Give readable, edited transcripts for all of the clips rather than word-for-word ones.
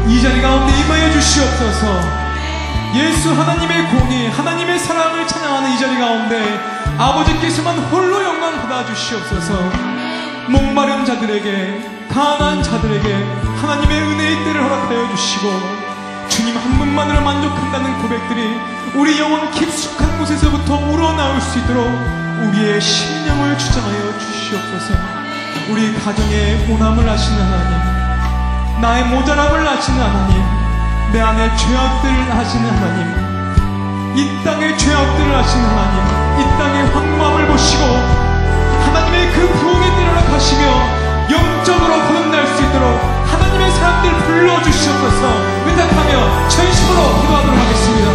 이 자리 가운데 임하여 주시옵소서. 예수 하나님의 공의, 하나님의 사랑을 찬양하는 이 자리 가운데 아버지께서만 홀로 영광 받아 주시옵소서. 목마른 자들에게, 가난한 자들에게 하나님의 은혜의 때를 허락하여 주시고, 주님 한 분만으로 만족한다는 고백들이 우리 영혼 깊숙한 곳에서부터 우러나올 수 있도록 우리의 심령을 주장하여 주시옵소서. 우리 가정의 고난을 아시는 하나님, 나의 모자람을 아시는 하나님, 내 안에 죄악들을 아시는 하나님, 이 땅의 죄악들을 아시는 하나님, 이 땅의 황무함을 보시고 하나님의 그 부흥의 때를 허락하시며 영적으로 거듭날 수 있도록 하나님의 사람들 불러주시옵소서. 의탁하며 전심으로 기도하도록 하겠습니다.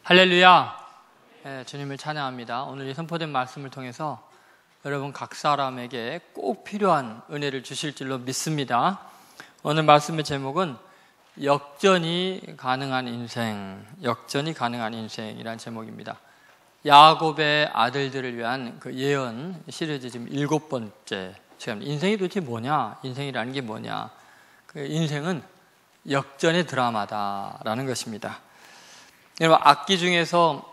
할렐루야. 주님을 찬양합니다. 오늘 이 선포된 말씀을 통해서 여러분 각 사람에게 꼭 필요한 은혜를 주실 줄로 믿습니다. 오늘 말씀의 제목은 역전이 가능한 인생, 역전이 가능한 인생이라는 제목입니다. 야곱의 아들들을 위한 그 예언 시리즈 지금 7번째 시간. 인생이 도대체 뭐냐? 인생이라는 게 뭐냐? 그 인생은 역전의 드라마다라는 것입니다. 여러분, 악기 중에서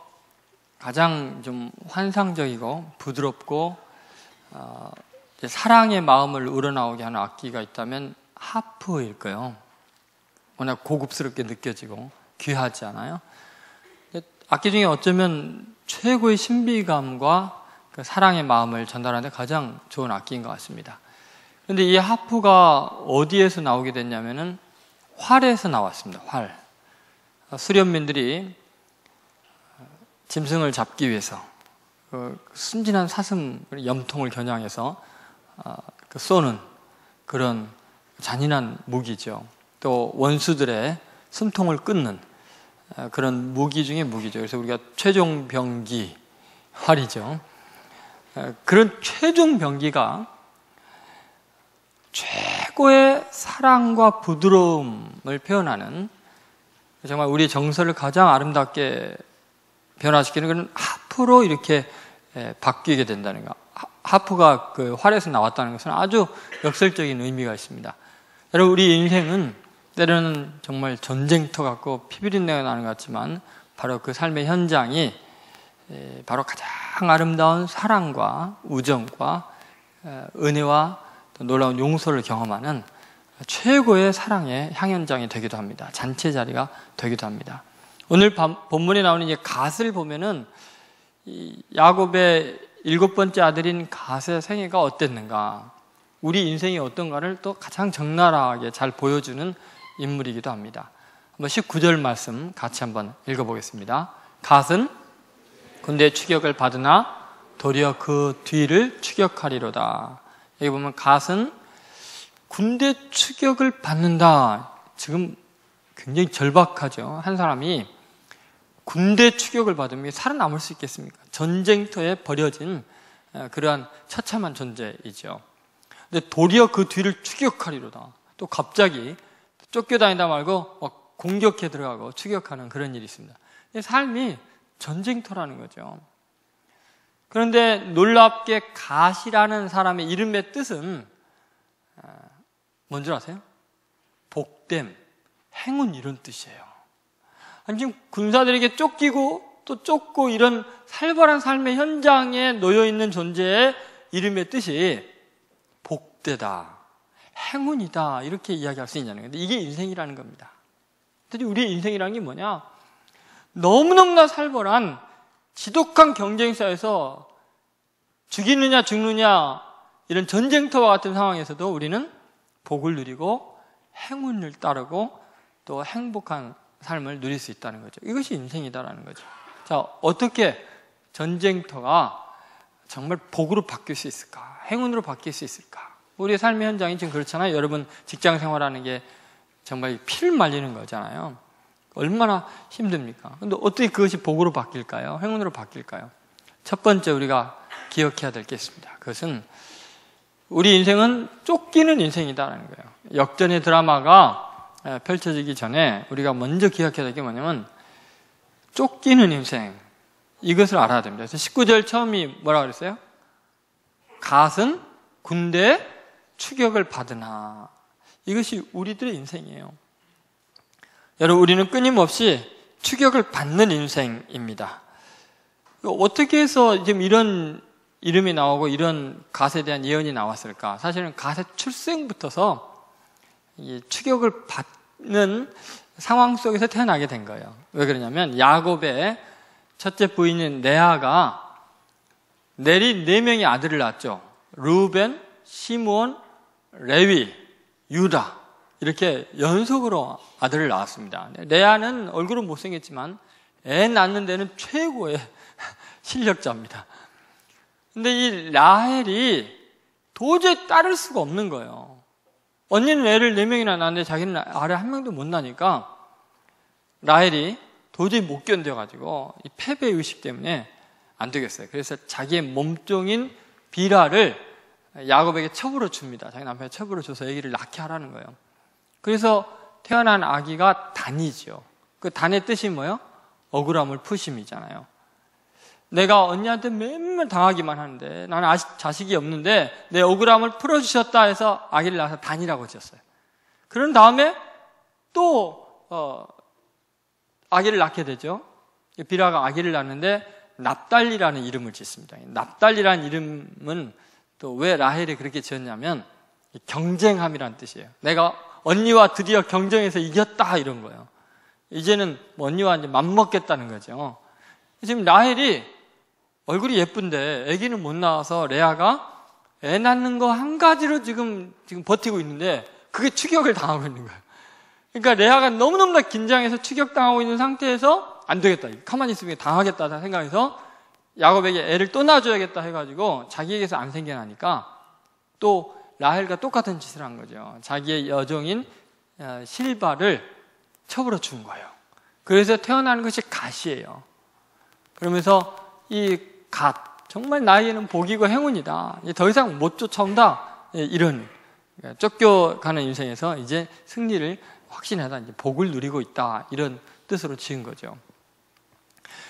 가장 좀 환상적이고 부드럽고 사랑의 마음을 우러나오게 하는 악기가 있다면 하프일 거예요. 워낙 고급스럽게 느껴지고 귀하지 않아요? 악기 중에 어쩌면 최고의 신비감과 그 사랑의 마음을 전달하는 데 가장 좋은 악기인 것 같습니다. 그런데 이 하프가 어디에서 나오게 됐냐면은 활에서 나왔습니다. 활. 수련민들이 짐승을 잡기 위해서 순진한 사슴 염통을 겨냥해서 쏘는 그런 잔인한 무기죠. 또 원수들의 숨통을 끊는 그런 무기 중에 무기죠. 그래서 우리가 최종병기 활이죠. 그런 최종병기가 최고의 사랑과 부드러움을 표현하는, 정말 우리 정서를 가장 아름답게 변화시키는 그런 하프로 이렇게 바뀌게 된다는 거. 하프가 그 활에서 나왔다는 것은 아주 역설적인 의미가 있습니다. 여러분, 우리 인생은 때로는 정말 전쟁터 같고 피비린내가 나는 것 같지만 바로 그 삶의 현장이 바로 가장 아름다운 사랑과 우정과 은혜와 또 놀라운 용서를 경험하는 최고의 사랑의 향연장이 되기도 합니다. 잔치 자리가 되기도 합니다. 오늘 본문에 나오는 이제 갓을 보면은 이 야곱의 7번째 아들인 갓의 생애가 어땠는가, 우리 인생이 어떤가를 또 가장 적나라하게 잘 보여주는 인물이기도 합니다. 한번 19절 말씀 같이 한번 읽어보겠습니다. 갓은 군대 추격을 받으나 도리어 그 뒤를 추격하리로다. 여기 보면 갓은 군대 추격을 받는다. 지금 굉장히 절박하죠. 한 사람이 군대 추격을 받으면 살아남을 수 있겠습니까? 전쟁터에 버려진 그러한 처참한 존재이죠. 근데 도리어 그 뒤를 추격하리로다. 또 갑자기 쫓겨다니다 말고 막 공격해 들어가고 추격하는 그런 일이 있습니다. 삶이 전쟁터라는 거죠. 그런데 놀랍게 갓이라는 사람의 이름의 뜻은 뭔지 아세요? 복됨, 행운, 이런 뜻이에요. 아니, 지금 군사들에게 쫓기고 또 쫓고 이런 살벌한 삶의 현장에 놓여있는 존재의 이름의 뜻이 복되다, 행운이다, 이렇게 이야기할 수 있냐는 건데, 이게 인생이라는 겁니다. 근데 우리의 인생이라는 게 뭐냐? 너무너무나 살벌한 지독한 경쟁사에서 죽이느냐 죽느냐 이런 전쟁터와 같은 상황에서도 우리는 복을 누리고 행운을 따르고 또 행복한 삶을 누릴 수 있다는 거죠. 이것이 인생이다라는 거죠. 자, 어떻게 전쟁터가 정말 복으로 바뀔 수 있을까? 행운으로 바뀔 수 있을까? 우리의 삶의 현장이 지금 그렇잖아요. 여러분 직장 생활하는 게 정말 피를 말리는 거잖아요. 얼마나 힘듭니까? 근데 어떻게 그것이 복으로 바뀔까요? 행운으로 바뀔까요? 첫 번째 우리가 기억해야 될 게 있습니다. 그것은 우리 인생은 쫓기는 인생이다라는 거예요. 역전의 드라마가 펼쳐지기 전에 우리가 먼저 기억해야 될 게 뭐냐면 쫓기는 인생, 이것을 알아야 됩니다. 그래서 19절 처음이 뭐라고 그랬어요? 갓은 군대에 추격을 받으나. 이것이 우리들의 인생이에요. 여러분, 우리는 끊임없이 추격을 받는 인생입니다. 어떻게 해서 지금 이런 이름이 나오고 이런 갓에 대한 예언이 나왔을까? 사실은 갓의 출생부터서 이 추격을 받는 상황 속에서 태어나게 된 거예요. 왜 그러냐면 야곱의 첫째 부인인 레아가 내리 4명의 아들을 낳았죠. 루벤, 시므온, 레위, 유다, 이렇게 연속으로 아들을 낳았습니다. 레아는 얼굴은 못생겼지만 애 낳는 데는 최고의 실력자입니다. 근데 이 라헬이 도저히 따를 수가 없는 거예요. 언니는 애를 4명이나 낳았는데 자기는 아래 1명도 못 낳으니까 라헬이 도저히 못 견뎌가지고 이 패배 의식 때문에 안 되겠어요. 그래서 자기의 몸종인 비라를 야곱에게 첩으로 줍니다. 자기 남편에 첩으로 줘서 아기를 낳게 하라는 거예요. 그래서 태어난 아기가 단이죠. 그 단의 뜻이 뭐예요? 억울함을 푸심이잖아요. 내가 언니한테 맨날 당하기만 하는데 나는 아직 자식이 없는데 내 억울함을 풀어주셨다 해서 아기를 낳아서 단이라고 지었어요. 그런 다음에 또 아기를 낳게 되죠. 비라가 아기를 낳는데 납달리라는 이름을 짓습니다. 납달리라는 이름은 또 왜 라헬이 그렇게 지었냐면 경쟁함이라는 뜻이에요. 내가 언니와 드디어 경쟁에서 이겼다, 이런 거예요. 이제는 언니와 이제 맞먹겠다는 거죠. 지금 라헬이 얼굴이 예쁜데 아기는 못 낳아서 레아가 애 낳는 거 한 가지로 지금 버티고 있는데 그게 추격을 당하고 있는 거예요. 그러니까 레아가 너무너무나 긴장해서 추격당하고 있는 상태에서 안 되겠다, 가만히 있으면 당하겠다 생각해서 야곱에게 애를 또 낳아줘야겠다 해가지고 자기에게서 안 생겨나니까 또 라헬과 똑같은 짓을 한 거죠. 자기의 여종인 실바를 쳐버려 준 거예요. 그래서 태어나는 것이 갓이에요. 그러면서 이 갓, 정말 나에게는 복이고 행운이다. 더 이상 못 쫓아온다. 이런 쫓겨가는 인생에서 이제 승리를 확신하다. 이제 복을 누리고 있다. 이런 뜻으로 지은 거죠.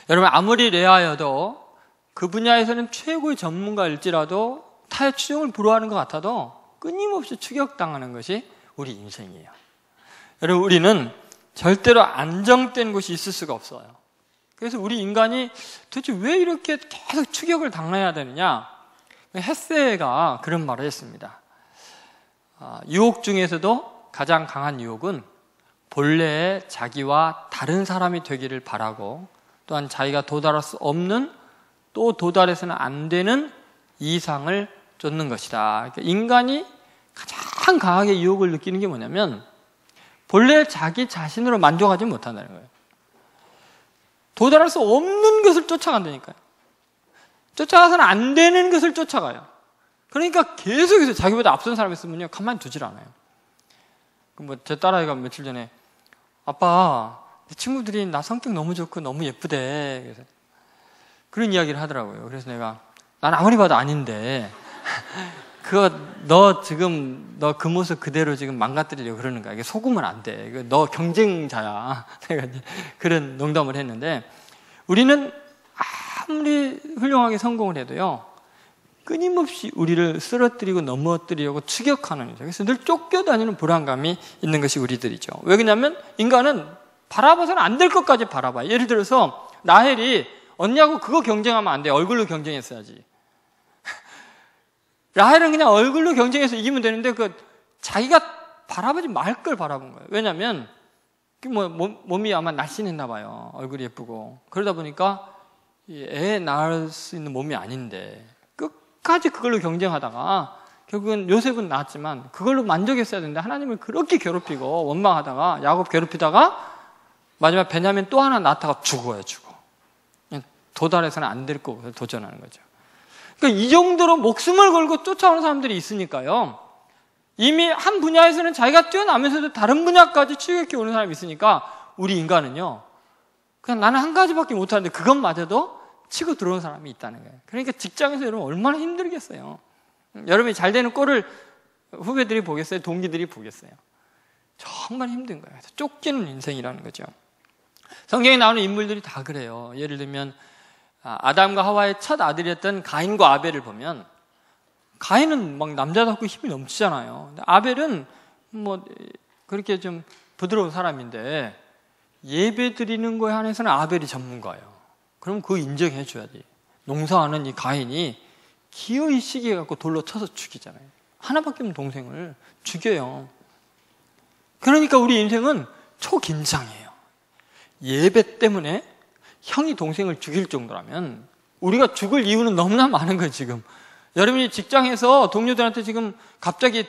여러분, 아무리 레아여도 그 분야에서는 최고의 전문가일지라도 타의 추종을 불허하는 것 같아도 끊임없이 추격당하는 것이 우리 인생이에요. 여러분, 우리는 절대로 안정된 곳이 있을 수가 없어요. 그래서 우리 인간이 도대체 왜 이렇게 계속 추격을 당해야 되느냐? 헤세가 그런 말을 했습니다. 유혹 중에서도 가장 강한 유혹은 본래의 자기와 다른 사람이 되기를 바라고 또한 자기가 도달할 수 없는 또 도달해서는 안 되는 이상을 쫓는 것이다. 그러니까 인간이 가장 강하게 유혹을 느끼는 게 뭐냐면 본래 자기 자신으로 만족하지 못한다는 거예요. 도달할 수 없는 것을 쫓아간다니까요. 쫓아가서는 안 되는 것을 쫓아가요. 그러니까 계속해서 자기보다 앞선 사람이 있으면요, 가만히 두질 않아요. 제 딸아이가 며칠 전에 아빠, 내 친구들이 나 성격 너무 좋고 너무 예쁘대. 그래서 그런 이야기를 하더라고요. 그래서 내가 난 아무리 봐도 아닌데 너 그 모습 그대로 지금 망가뜨리려고 그러는 거야. 이게 속으면 안 돼. 너 경쟁자야. 내가 그런 농담을 했는데 우리는 아무리 훌륭하게 성공을 해도요, 끊임없이 우리를 쓰러뜨리고 넘어뜨리려고 추격하는 거죠. 그래서 늘 쫓겨다니는 불안감이 있는 것이 우리들이죠. 왜 그러냐면 인간은 바라봐서는 안 될 것까지 바라봐요. 예를 들어서 라헬이 언니하고 그거 경쟁하면 안 돼. 얼굴로 경쟁했어야지. 라헬은 그냥 얼굴로 경쟁해서 이기면 되는데 자기가 바라보지 말 걸 바라본 거예요. 왜냐하면 몸이 아마 날씬했나 봐요. 얼굴이 예쁘고. 그러다 보니까 애 낳을 수 있는 몸이 아닌데 끝까지 그걸로 경쟁하다가 결국은 요셉은 낳았지만 그걸로 만족했어야 되는데 하나님을 그렇게 괴롭히고 원망하다가 야곱 괴롭히다가 마지막 베냐민 또 하나 낳다가 죽어요. 도달해서는 안 될 거고 도전하는 거죠. 그러니까 이 정도로 목숨을 걸고 쫓아오는 사람들이 있으니까요. 이미 한 분야에서는 자기가 뛰어나면서도 다른 분야까지 추격해 오는 사람이 있으니까 우리 인간은요, 그냥 나는 한 가지밖에 못하는데 그것마저도 치고 들어오는 사람이 있다는 거예요. 그러니까 직장에서 여러분 얼마나 힘들겠어요. 여러분이 잘 되는 꼴을 후배들이 보겠어요? 동기들이 보겠어요? 정말 힘든 거예요. 쫓기는 인생이라는 거죠. 성경에 나오는 인물들이 다 그래요. 예를 들면 아담과 하와의 첫 아들이었던 가인과 아벨을 보면 가인은 막 남자답고 힘이 넘치잖아요. 근데 아벨은 그렇게 좀 부드러운 사람인데 예배 드리는 거에 한해서는 아벨이 전문가예요. 그럼 그거 인정해 줘야지. 농사하는 이 가인이 기어이 시기해 갖고 돌로 쳐서 죽이잖아요. 하나밖에 없는 동생을 죽여요. 그러니까 우리 인생은 초긴장이에요. 예배 때문에 형이 동생을 죽일 정도라면 우리가 죽을 이유는 너무나 많은 거예요. 지금 여러분이 직장에서 동료들한테 지금 갑자기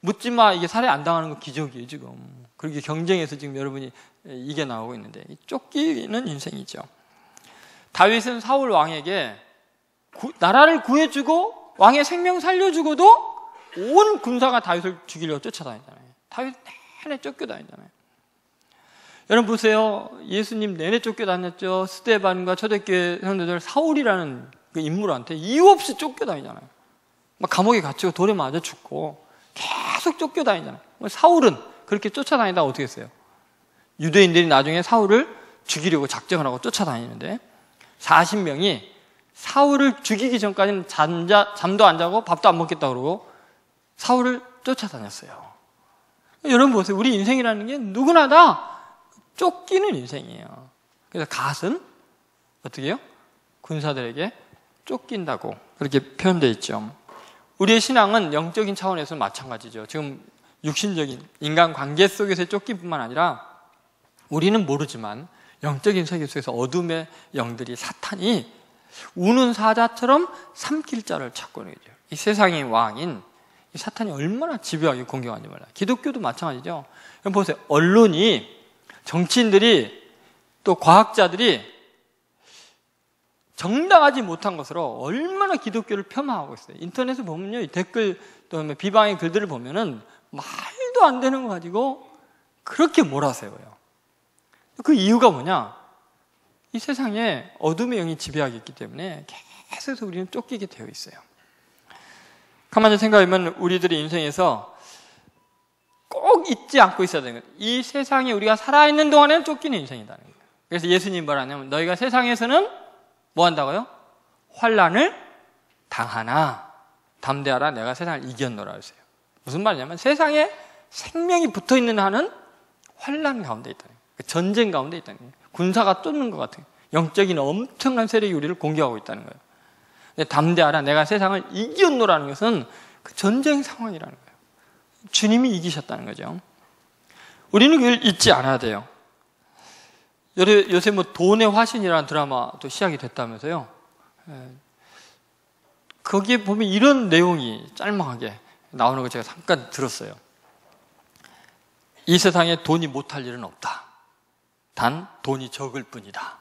묻지마, 이게 살해 안 당하는 거 기적이에요. 지금 그렇게 경쟁해서 지금 여러분이 이게 나오고 있는데 쫓기는 인생이죠. 다윗은 사울 왕에게 나라를 구해주고 왕의 생명 살려주고도 온 군사가 다윗을 죽이려고 쫓아다니잖아요. 다윗 내내 쫓겨다니잖아요. 여러분 보세요. 예수님 내내 쫓겨다녔죠. 스데반과 초대교회 성도들 사울이라는 그 인물한테 이유 없이 쫓겨다니잖아요. 막 감옥에 갇히고 돌에 맞아 죽고 계속 쫓겨다니잖아요. 사울은 그렇게 쫓아다니다 어떻게 했어요? 유대인들이 나중에 사울을 죽이려고 작정을 하고 쫓아다니는데 40명이 사울을 죽이기 전까지는 잠도 안 자고 밥도 안 먹겠다 그러고 사울을 쫓아다녔어요. 여러분 보세요. 우리 인생이라는 게 누구나 다 쫓기는 인생이에요. 그래서 갓은 어떻게 해요? 군사들에게 쫓긴다고 그렇게 표현되어 있죠. 우리의 신앙은 영적인 차원에서 마찬가지죠. 지금 육신적인 인간관계 속에서의 쫓김뿐만 아니라 우리는 모르지만 영적인 세계 속에서 어둠의 영들이 사탄이 우는 사자처럼 삼킬 자를 찾고 있는 거죠. 이 세상의 왕인 이 사탄이 얼마나 집요하게 공격하는지 몰라요. 기독교도 마찬가지죠. 보세요. 언론이, 정치인들이, 또 과학자들이 정당하지 못한 것으로 얼마나 기독교를 폄하하고 있어요. 인터넷에 보면요, 이 댓글 또 비방의 글들을 보면은 말도 안 되는 거 가지고 그렇게 몰아세워요. 그 이유가 뭐냐? 이 세상에 어둠의 영이 지배하고 있기 때문에 계속해서 우리는 쫓기게 되어 있어요. 가만히 생각하면 우리들의 인생에서 꼭 잊지 않고 있어야 되는 거예요. 이 세상에 우리가 살아있는 동안에는 쫓기는 인생이라는 거예요. 그래서 예수님 뭐라냐면 너희가 세상에서는 뭐 한다고요? 환난을 당하나 담대하라 내가 세상을 이겼노라 하세요. 무슨 말이냐면 세상에 생명이 붙어있는 한은 환난 가운데 있다는 거예요. 전쟁 가운데 있다는 거예요. 군사가 쫓는 것 같아요. 영적인 엄청난 세력이 우리를 공격하고 있다는 거예요. 근데 담대하라 내가 세상을 이겼노라는 것은 그 전쟁 상황이라는 거예요. 주님이 이기셨다는 거죠. 우리는 그걸 잊지 않아야 돼요. 요새 뭐 돈의 화신이라는 드라마도 시작이 됐다면서요. 거기에 보면 이런 내용이 짤막하게 나오는 거 제가 잠깐 들었어요. 이 세상에 돈이 못할 일은 없다. 단 돈이 적을 뿐이다.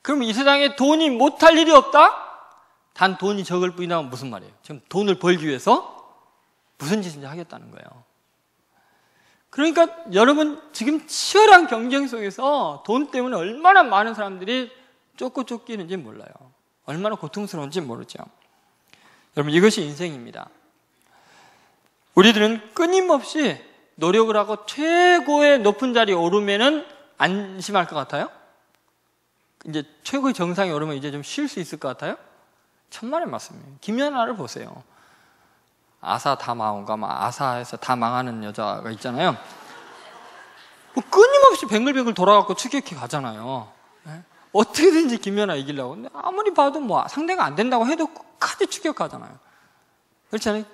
그럼 이 세상에 돈이 못할 일이 없다? 단 돈이 적을 뿐이다. 무슨 말이에요? 지금 돈을 벌기 위해서 무슨 짓인지 하겠다는 거예요. 그러니까 여러분 지금 치열한 경쟁 속에서 돈 때문에 얼마나 많은 사람들이 쫓기는지 몰라요. 얼마나 고통스러운지 모르죠. 여러분 이것이 인생입니다. 우리들은 끊임없이 노력을 하고 최고의 높은 자리에 오르면은 안심할 것 같아요? 이제 최고의 정상에 오르면 이제 좀 쉴 수 있을 것 같아요? 천만의 말씀이에요. 김연아를 보세요. 아사 다 망한가, 아사에서 다 망하는 여자가 있잖아요. 뭐 끊임없이 뱅글뱅글 돌아가고 추격해 가잖아요. 네? 어떻게든지 김연아 이기려고. 근데 아무리 봐도 뭐 상대가 안 된다고 해도 끝까지 추격하잖아요. 그렇지 않아요?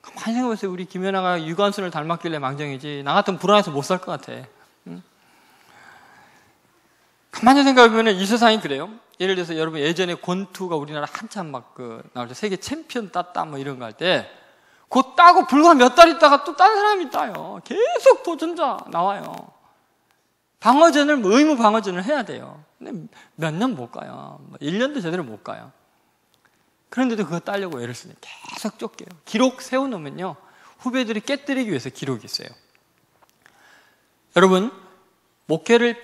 가만히 생각해보세요. 우리 김연아가 유관순을 닮았길래 망정이지. 나 같으면 불안해서 못 살 것 같아. 응? 가만히 생각해보면 이 세상이 그래요. 예를 들어서 여러분 예전에 권투가 우리나라 한참 막 나올 때 세계 챔피언 땄다 뭐 이런 거 할 때 그거 따고 불과 몇 달 있다가 또 다른 사람이 따요. 계속 도전자 나와요. 방어전을 뭐 의무 방어전을 해야 돼요. 근데 몇 년 못 가요. 1년도 제대로 못 가요. 그런데도 그거 따려고 애를 쓰니 계속 쫓겨요. 기록 세워놓으면요 후배들이 깨뜨리기 위해서 기록이 있어요. 여러분 목회를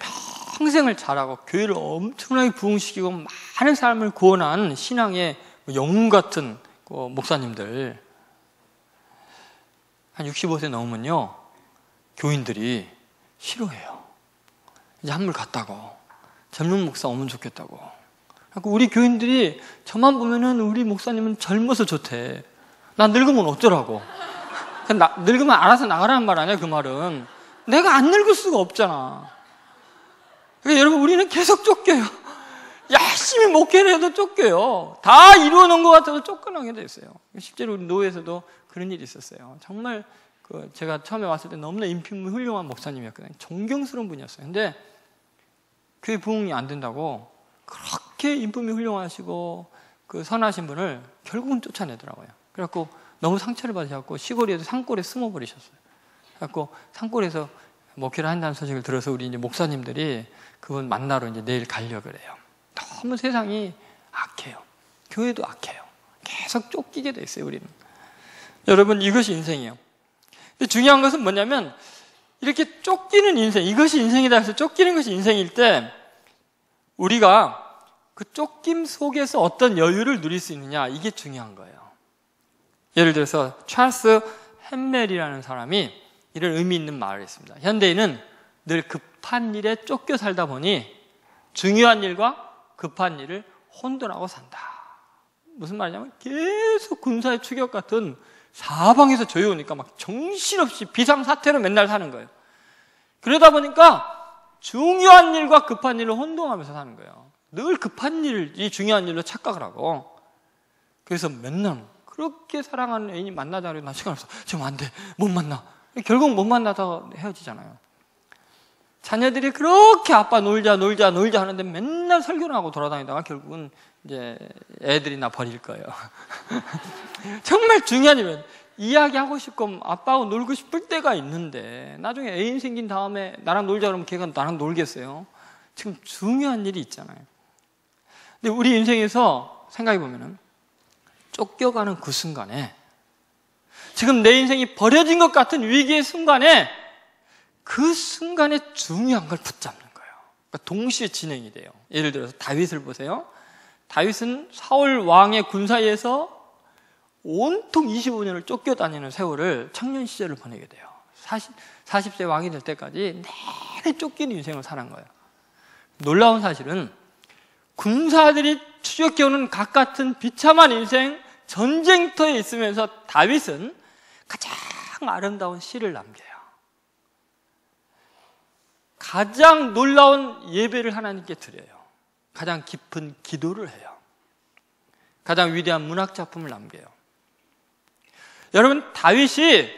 평생을 잘하고 교회를 엄청나게 부흥시키고 많은 사람을 구원한 신앙의 영웅 같은 목사님들 한 65세 넘으면요 교인들이 싫어해요. 이제 한물 갔다고 젊은 목사 오면 좋겠다고. 우리 교인들이 저만 보면은 우리 목사님은 젊어서 좋대. 나 늙으면 어쩌라고. 늙으면 알아서 나가라는 말 아니야 그 말은. 내가 안 늙을 수가 없잖아. 그러니까 여러분 우리는 계속 쫓겨요. 열심히 목회를 해도 쫓겨요. 다 이루어놓은 것 같아도 쫓겨나게 돼 있어요. 실제로 우리 노회에서도 그런 일이 있었어요. 정말 제가 처음에 왔을 때 너무나 인품이 훌륭한 목사님이었거든요. 존경스러운 분이었어요. 근데 교회 부흥이 안 된다고 그렇게 인품이 훌륭하시고 선하신 분을 결국은 쫓아내더라고요. 그래갖고 너무 상처를 받으셔갖고 시골에도 산골에 숨어버리셨어요. 그래갖고 산골에서 목회를 한다는 소식을 들어서 우리 이제 목사님들이 그분 만나러 이제 내일 가려고 그래요. 너무 세상이 악해요. 교회도 악해요. 계속 쫓기게 돼 있어요, 우리는. 여러분, 이것이 인생이에요. 근데 중요한 것은 뭐냐면, 이렇게 쫓기는 인생, 이것이 인생이다 해서 쫓기는 것이 인생일 때, 우리가 그 쫓김 속에서 어떤 여유를 누릴 수 있느냐, 이게 중요한 거예요. 예를 들어서, 찰스 햄멜이라는 사람이 이런 의미 있는 말을 했습니다. 현대인은 늘 급한 일에 쫓겨 살다 보니 중요한 일과 급한 일을 혼돈하고 산다. 무슨 말이냐면 계속 군사의 추격 같은 사방에서 조여오니까 막 정신없이 비상사태로 맨날 사는 거예요. 그러다 보니까 중요한 일과 급한 일을 혼동하면서 사는 거예요. 늘 급한 일이 중요한 일로 착각을 하고. 그래서 맨날 그렇게 사랑하는 애인이 만나자 그래도 나 시간 없어. 지금 안 돼. 못 만나. 결국 못 만나서 헤어지잖아요. 자녀들이 그렇게 아빠 놀자 하는데 맨날 설교를 하고 돌아다니다가 결국은 이제 애들이 나 버릴 거예요. 정말 중요한 일은 이야기하고 싶고 아빠하고 놀고 싶을 때가 있는데 나중에 애인 생긴 다음에 나랑 놀자 그러면 걔가 나랑 놀겠어요? 지금 중요한 일이 있잖아요. 근데 우리 인생에서 생각해 보면은 쫓겨가는 그 순간에 지금 내 인생이 버려진 것 같은 위기의 순간에 그 순간에 중요한 걸 붙잡는 거예요. 그러니까 동시에 진행이 돼요. 예를 들어서 다윗을 보세요. 다윗은 사울 왕의 군사에서 온통 25년을 쫓겨다니는 세월을 청년 시절을 보내게 돼요. 40세 왕이 될 때까지 내내 쫓기는 인생을 사는 거예요. 놀라운 사실은 군사들이 추적해오는 각 같은 비참한 인생, 전쟁터에 있으면서 다윗은 가장 아름다운 시를 남겨요. 가장 놀라운 예배를 하나님께 드려요. 가장 깊은 기도를 해요. 가장 위대한 문학 작품을 남겨요. 여러분, 다윗이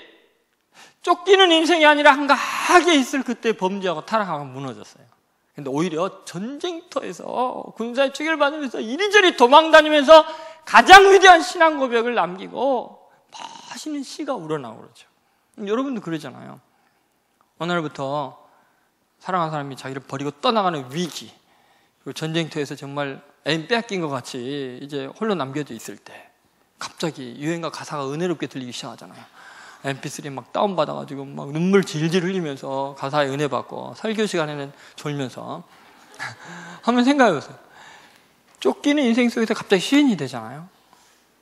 쫓기는 인생이 아니라 한가하게 있을 그때 범죄하고 타락하고 무너졌어요. 근데 오히려 전쟁터에서 군사의 추격을 받으면서 이리저리 도망다니면서 가장 위대한 신앙 고백을 남기고 멋있는 시가 우러나오고 그러죠. 여러분도 그러잖아요. 어느 날부터 사랑하는 사람이 자기를 버리고 떠나가는 위기, 그리고 전쟁터에서 정말 애인 빼앗긴 것 같이 이제 홀로 남겨져 있을 때 갑자기 유행가 가사가 은혜롭게 들리기 시작하잖아요. MP3 막 다운받아가지고 막 눈물 질질 흘리면서 가사에 은혜 받고 설교 시간에는 졸면서 한번 생각해보세요. 쫓기는 인생 속에서 갑자기 시인이 되잖아요.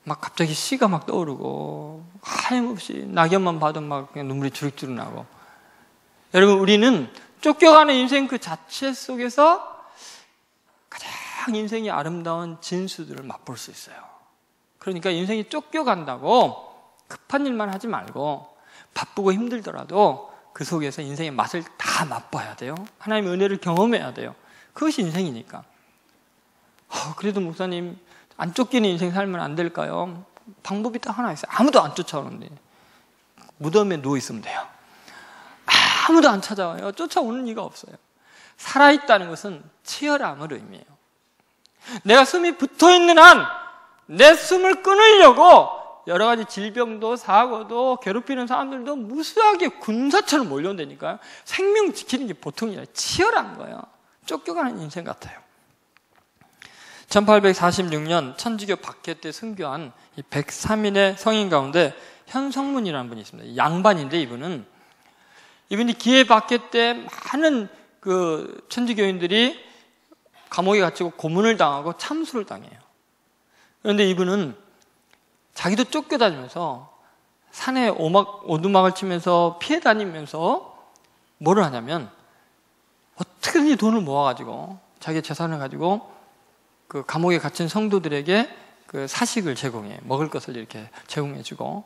막 갑자기 시가 막 떠오르고 하염없이 낙엽만 봐도 막 그냥 눈물이 주룩주룩 나고. 여러분, 우리는 쫓겨가는 인생 그 자체 속에서 가장 인생이 아름다운 진수들을 맛볼 수 있어요. 그러니까 인생이 쫓겨간다고 급한 일만 하지 말고 바쁘고 힘들더라도 그 속에서 인생의 맛을 다 맛봐야 돼요. 하나님의 은혜를 경험해야 돼요. 그것이 인생이니까. 그래도 목사님, 안 쫓기는 인생 살면 안 될까요? 방법이 딱 하나 있어요. 아무도 안 쫓아오는데 무덤에 누워있으면 돼요. 아무도 안 찾아와요. 쫓아오는 이가 없어요. 살아있다는 것은 치열함을 의미해요. 내가 숨이 붙어있는 한 내 숨을 끊으려고 여러 가지 질병도 사고도 괴롭히는 사람들도 무수하게 군사처럼 몰려온다니까요. 생명 지키는 게 보통이 아니라 치열한 거예요. 쫓겨가는 인생 같아요. 1846년 천주교 박해 때 순교한 이 103인의 성인 가운데 현성문이라는 분이 있습니다. 양반인데 이분이 기해 박해 때 많은 그 천주교인들이 감옥에 갇히고 고문을 당하고 참수를 당해요. 그런데 이분은 자기도 쫓겨다니면서 산에 오두막을 치면서 피해 다니면서 뭐를 하냐면 어떻게든지 돈을 모아가지고 자기 재산을 가지고 그 감옥에 갇힌 성도들에게 그 사식을 제공해, 먹을 것을 이렇게 제공해주고,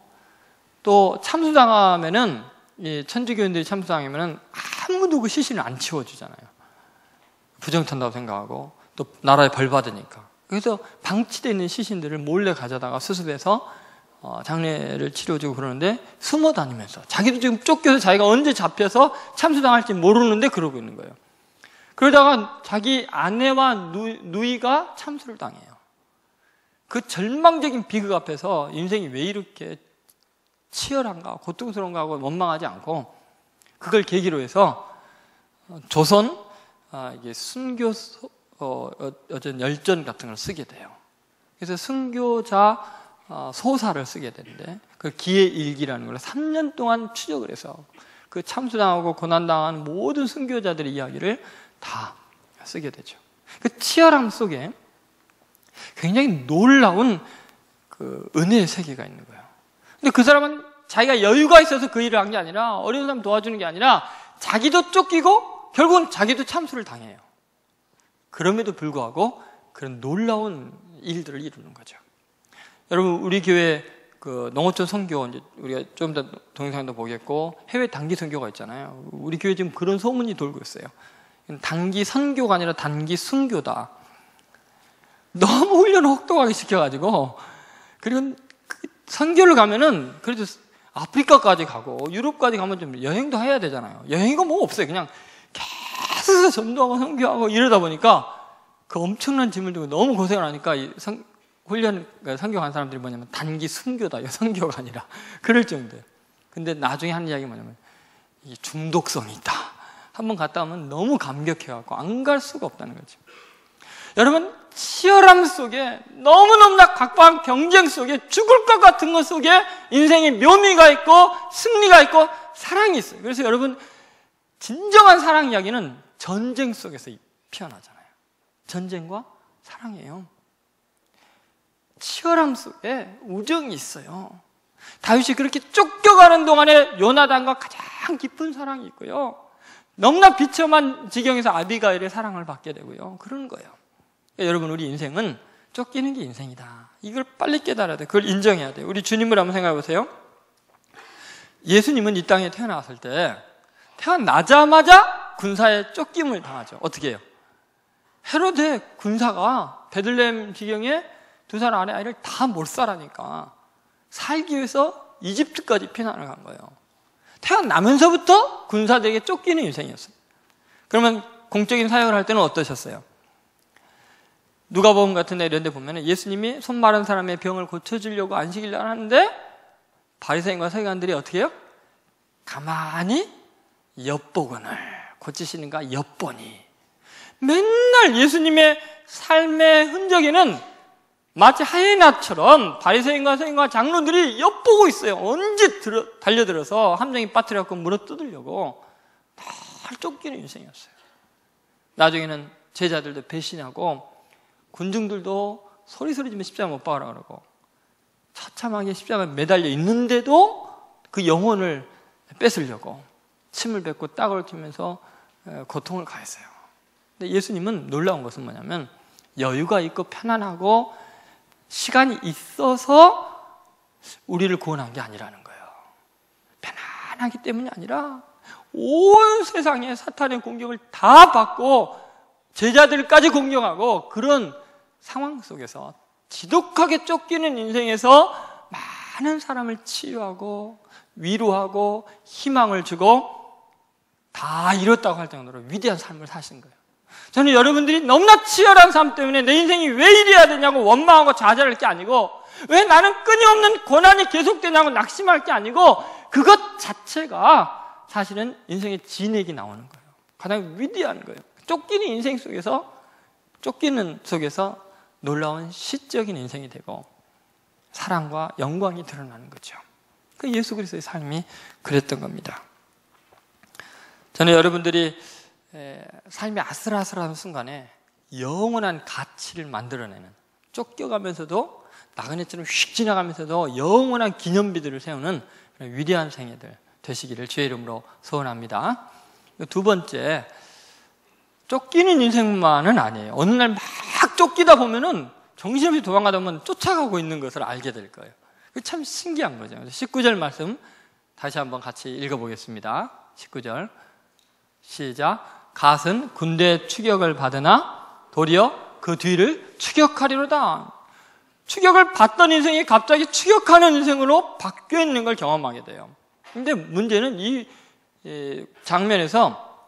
또 참수당하면은 이 천주교인들이 참수당하면은 아무도 그 시신을 안 치워주잖아요. 부정탄다고 생각하고 또 나라에 벌 받으니까. 그래서 방치되어 있는 시신들을 몰래 가져다가 수습해서 장례를 치러주고 그러는데 숨어 다니면서 자기도 지금 쫓겨서 자기가 언제 잡혀서 참수당할지 모르는데 그러고 있는 거예요. 그러다가 자기 아내와 누이가 참수를 당해요. 그 절망적인 비극 앞에서 인생이 왜 이렇게 치열한가, 고통스러운가 하고 원망하지 않고 그걸 계기로 해서 조선 이게 순교 어떤 열전 같은 걸 쓰게 돼요. 그래서 순교자 소사를 쓰게 되는데 그 기의 일기라는 걸 3년 동안 추적을 해서 그 참수당하고 고난당한 모든 순교자들의 이야기를 다 쓰게 되죠. 그 치열함 속에 굉장히 놀라운 그 은혜의 세계가 있는 거예요. 근데 그 사람은 자기가 여유가 있어서 그 일을 한 게 아니라, 어려운 사람 도와주는 게 아니라 자기도 쫓기고 결국은 자기도 참수를 당해요. 그럼에도 불구하고 그런 놀라운 일들을 이루는 거죠. 여러분, 우리 교회 그 농어촌 선교, 이제 우리가 좀 더 동영상도 보겠고 해외 단기 선교가 있잖아요. 우리 교회 지금 그런 소문이 돌고 있어요. 단기 선교가 아니라 단기 순교다. 너무 훈련을 혹독하게 시켜가지고, 그리고 선교를 가면은 그래도 아프리카까지 가고 유럽까지 가면 좀 여행도 해야 되잖아요. 여행이 뭐 없어요. 그냥 계속 전도하고 선교하고 이러다 보니까 그 엄청난 짐을 두고 너무 고생을 하니까 훈련 선교 간 사람들이 뭐냐면 단기 순교다, 선교가 아니라 그럴 정도예요. 근데 나중에 하는 이야기가 뭐냐면 이게 중독성이 있다. 한번 갔다 오면 너무 감격해갖고 안 갈 수가 없다는 거죠. 여러분, 치열함 속에, 너무너무나 각박한 경쟁 속에, 죽을 것 같은 것 속에 인생의 묘미가 있고 승리가 있고 사랑이 있어요. 그래서 여러분, 진정한 사랑 이야기는 전쟁 속에서 피어나잖아요. 전쟁과 사랑이에요. 치열함 속에 우정이 있어요. 다윗이 그렇게 쫓겨가는 동안에 요나단과 가장 깊은 사랑이 있고요. 너무나 비참한 지경에서 아비가일의 사랑을 받게 되고요. 그런 거예요. 그러니까 여러분, 우리 인생은 쫓기는 게 인생이다. 이걸 빨리 깨달아야 돼요. 그걸 인정해야 돼요. 우리 주님을 한번 생각해 보세요. 예수님은 이 땅에 태어났을 때 태어나자마자 군사에 쫓김을 당하죠. 어떻게 해요? 헤로데 군사가 베들레헴 지경에 두 살 안에 아이를 다 몰살하니까 살기 위해서 이집트까지 피난을 간 거예요. 태어나면서부터 군사들에게 쫓기는 인생이었어요. 그러면 공적인 사역을 할 때는 어떠셨어요? 누가복음 같은 데 이런 데 보면 예수님이 손 마른 사람의 병을 고쳐주려고 안식일을 하는데 바리새인과 서기관들이 어떻게 해요? 가만히 엿보거늘 고치시는가 엿보니. 맨날 예수님의 삶의 흔적에는 마치 하이에나처럼 바리새인과 서기관과 장로들이 엿보고 있어요. 언제 달려들어서 함정에 빠뜨려갖고 물어 뜯으려고. 날 쫓기는 인생이었어요. 나중에는 제자들도 배신하고 군중들도 소리소리 지면 십자가 못 박으라 그러고 처참하게 십자가에 매달려 있는데도 그 영혼을 뺏으려고 침을 뱉고 딱을 얽히면서 고통을 가했어요. 근데 예수님은 놀라운 것은 뭐냐면 여유가 있고 편안하고 시간이 있어서 우리를 구원한 게 아니라는 거예요. 편안하기 때문이 아니라 온 세상에 사탄의 공격을 다 받고 제자들까지 공격하고 그런 상황 속에서 지독하게 쫓기는 인생에서 많은 사람을 치유하고 위로하고 희망을 주고 다 이뤘다고 할 정도로 위대한 삶을 사신 거예요. 저는 여러분들이 너무나 치열한 삶 때문에 내 인생이 왜 이래야 되냐고 원망하고 좌절할 게 아니고 왜 나는 끊임없는 고난이 계속되냐고 낙심할 게 아니고 그것 자체가 사실은 인생의 진액이 나오는 거예요. 가장 위대한 거예요. 쫓기는 인생 속에서 쫓기는 속에서 놀라운 시적인 인생이 되고 사랑과 영광이 드러나는 거죠. 그 예수 그리스도의 삶이 그랬던 겁니다. 저는 여러분들이 삶이 아슬아슬한 순간에 영원한 가치를 만들어내는 쫓겨가면서도 나그네처럼 휙 지나가면서도 영원한 기념비들을 세우는 그런 위대한 생애들 되시기를 주의 이름으로 소원합니다. 두 번째, 쫓기는 인생만은 아니에요. 어느 날 막 쫓기다 보면은 정신없이 도망가다 보면 쫓아가고 있는 것을 알게 될 거예요. 그게 참 신기한 거죠. 19절 말씀 다시 한번 같이 읽어보겠습니다. 19절 시작. 갓은 군대의 추격을 받으나 도리어 그 뒤를 추격하리로다. 추격을 받던 인생이 갑자기 추격하는 인생으로 바뀌어 있는 걸 경험하게 돼요. 근데 문제는 이 장면에서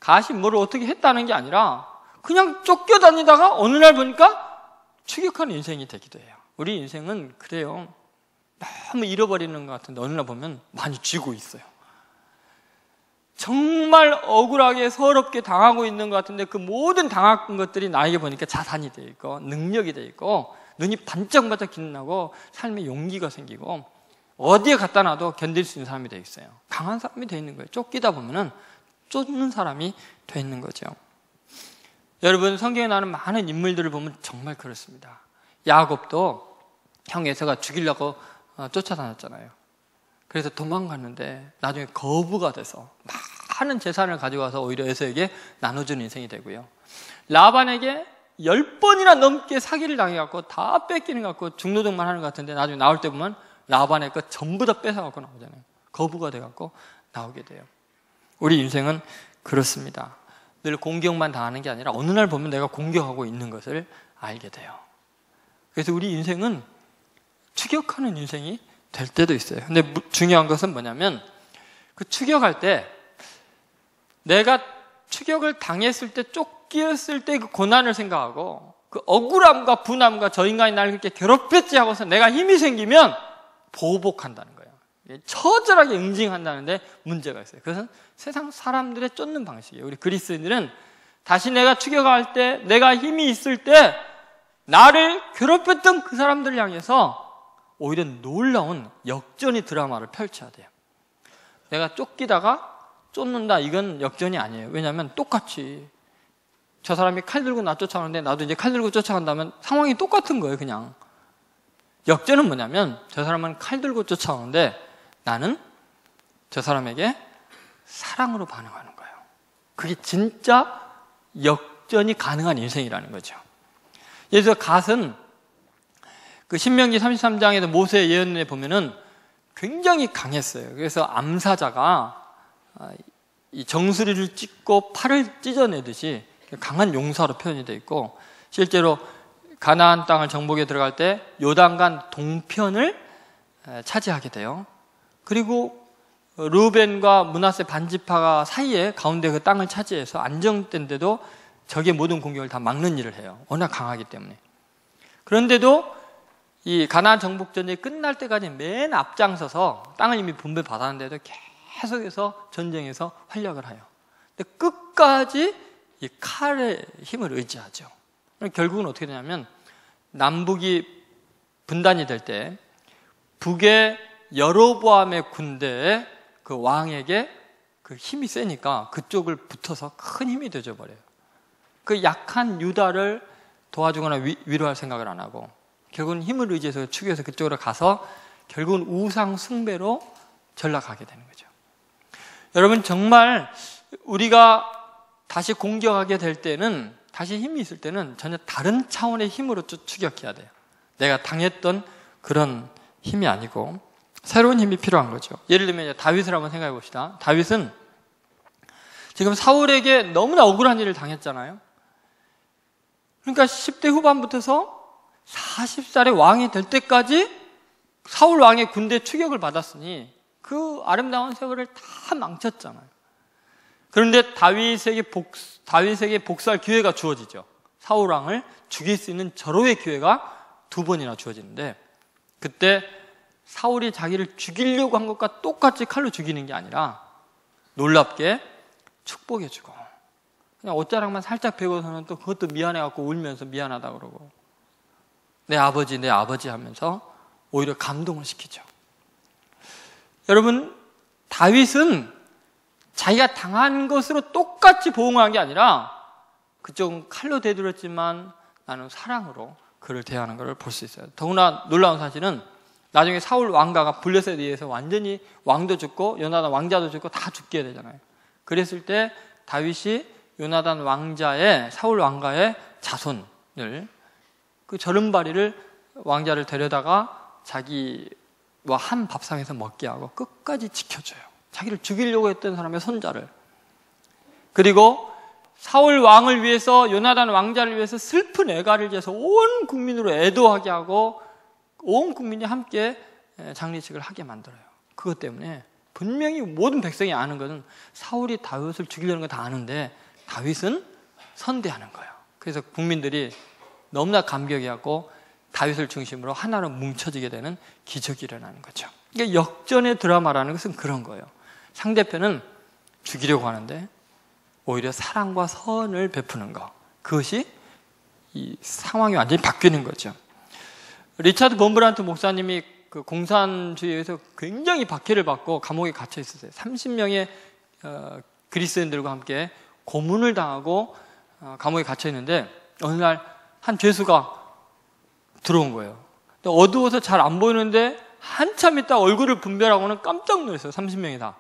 갓이 뭘 어떻게 했다는 게 아니라 그냥 쫓겨다니다가 어느 날 보니까 추격하는 인생이 되기도 해요. 우리 인생은 그래요. 너무 잃어버리는 것 같은데 어느 날 보면 많이 쥐고 있어요. 정말 억울하게 서럽게 당하고 있는 것 같은데 그 모든 당한 것들이 나에게 보니까 자산이 되어 있고 능력이 되어 있고 눈이 반짝반짝 빛나고 삶에 용기가 생기고 어디에 갖다 놔도 견딜 수 있는 사람이 되어 있어요. 강한 사람이 되어 있는 거예요. 쫓기다 보면은 쫓는 사람이 되어 있는 거죠. 여러분, 성경에 나오는 많은 인물들을 보면 정말 그렇습니다. 야곱도 형 에서가 죽이려고 쫓아다녔잖아요. 그래서 도망갔는데 나중에 거부가 돼서 많은 재산을 가지고 와서 오히려 에서에게 나눠주는 인생이 되고요. 라반에게 10번이나 넘게 사기를 당해갖고 다 뺏기는 것 같고 중노동만 하는 것 같은데 나중에 나올 때 보면 라반의 것 전부 다 뺏어갖고 나오잖아요. 거부가 돼갖고 나오게 돼요. 우리 인생은 그렇습니다. 늘 공격만 당하는 게 아니라 어느 날 보면 내가 공격하고 있는 것을 알게 돼요. 그래서 우리 인생은 추격하는 인생이 될 때도 있어요. 근데 중요한 것은 뭐냐면 그 추격할 때 내가 추격을 당했을 때 쫓겼을 때 그 고난을 생각하고 그 억울함과 분함과 저 인간이 나를 그렇게 괴롭혔지 하고서 내가 힘이 생기면 보복한다는 거예요. 처절하게 응징한다는데 문제가 있어요. 그것은 세상 사람들의 쫓는 방식이에요. 우리 그리스도인들은 다시 내가 추격할 때 내가 힘이 있을 때 나를 괴롭혔던 그 사람들을 향해서 오히려 놀라운 역전의 드라마를 펼쳐야 돼요. 내가 쫓기다가 쫓는다, 이건 역전이 아니에요. 왜냐하면 똑같이 저 사람이 칼 들고 나 쫓아가는데 나도 이제 칼 들고 쫓아간다면 상황이 똑같은 거예요. 그냥 역전은 뭐냐면 저 사람은 칼 들고 쫓아오는데 나는 저 사람에게 사랑으로 반응하는 거예요. 그게 진짜 역전이 가능한 인생이라는 거죠. 예를 들어 갓은 그 신명기 33장에서 모세의 예언에 보면은 굉장히 강했어요. 그래서 암사자가 이 정수리를 찢고 팔을 찢어내듯이 강한 용사로 표현이 되어 있고, 실제로 가나안 땅을 정복에 들어갈 때 요단강 동편을 차지하게 돼요. 그리고 르우벤과 므낫세 반지파 사이에 가운데 그 땅을 차지해서 안정된데도 적의 모든 공격을 다 막는 일을 해요. 워낙 강하기 때문에. 그런데도 이 가나안 정복 전쟁이 끝날 때까지 맨 앞장서서 땅을 이미 분배받았는데도 계속해서 전쟁에서 활약을 해요. 근데 끝까지 이 칼의 힘을 의지하죠. 결국은 어떻게 되냐면 남북이 분단이 될 때 북의 여로보암의 군대에 그 왕에게 그 힘이 세니까 그쪽을 붙어서 큰 힘이 되어버려요. 그 약한 유다를 도와주거나 위로할 생각을 안 하고 결국은 힘을 의지해서 추격해서 그쪽으로 가서 결국은 우상 숭배로 전락하게 되는 거죠. 여러분, 정말 우리가 다시 공격하게 될 때는, 다시 힘이 있을 때는 전혀 다른 차원의 힘으로 추격해야 돼요. 내가 당했던 그런 힘이 아니고 새로운 힘이 필요한 거죠. 예를 들면 다윗을 한번 생각해 봅시다. 다윗은 지금 사울에게 너무나 억울한 일을 당했잖아요. 그러니까 10대 후반부터서 40살의 왕이 될 때까지 사울 왕의 군대 추격을 받았으니 그 아름다운 세월을 다 망쳤잖아요. 그런데 다윗에게 복수할 기회가 주어지죠. 사울 왕을 죽일 수 있는 절호의 기회가 2번이나 주어지는데, 그때 사울이 자기를 죽이려고 한 것과 똑같이 칼로 죽이는 게 아니라 놀랍게 축복해주고, 그냥 옷자락만 살짝 베고서는 또 그것도 미안해갖고 울면서 미안하다 그러고 내 아버지 하면서 오히려 감동을 시키죠. 여러분, 다윗은 자기가 당한 것으로 똑같이 보응한 게 아니라 그쪽은 칼로 되돌렸지만 나는 사랑으로 그를 대하는 것을 볼 수 있어요. 더구나 놀라운 사실은 나중에 사울 왕가가 블레셋에 의해서 완전히 왕도 죽고 요나단 왕자도 죽고 다 죽게 되잖아요. 그랬을 때 다윗이 요나단 왕자의, 사울 왕가의 자손을, 그 저른바리를 왕자를 데려다가 자기와 한 밥상에서 먹게 하고 끝까지 지켜줘요. 자기를 죽이려고 했던 사람의 손자를. 그리고 사울 왕을 위해서, 요나단 왕자를 위해서 슬픈 애가를 지어서 온 국민으로 애도하게 하고 온 국민이 함께 장례식을 하게 만들어요. 그것 때문에 분명히 모든 백성이 아는 것은 사울이 다윗을 죽이려는 거 다 아는데 다윗은 선대하는 거예요. 그래서 국민들이 너무나 감격해하고 다윗을 중심으로 하나로 뭉쳐지게 되는 기적이 일어나는 거죠. 그러니까 역전의 드라마라는 것은 그런 거예요. 상대편은 죽이려고 하는데 오히려 사랑과 선을 베푸는 것, 그것이 이 상황이 완전히 바뀌는 거죠. 리차드 범브란트 목사님이 그 공산주의에서 굉장히 박해를 받고 감옥에 갇혀 있었어요. 30명의 그리스도인들과 함께 고문을 당하고 감옥에 갇혀 있는데 어느 날 한 죄수가 들어온 거예요. 어두워서 잘 안 보이는데 한참 있다 얼굴을 분별하고는 깜짝 놀랐어요. 30명이 다.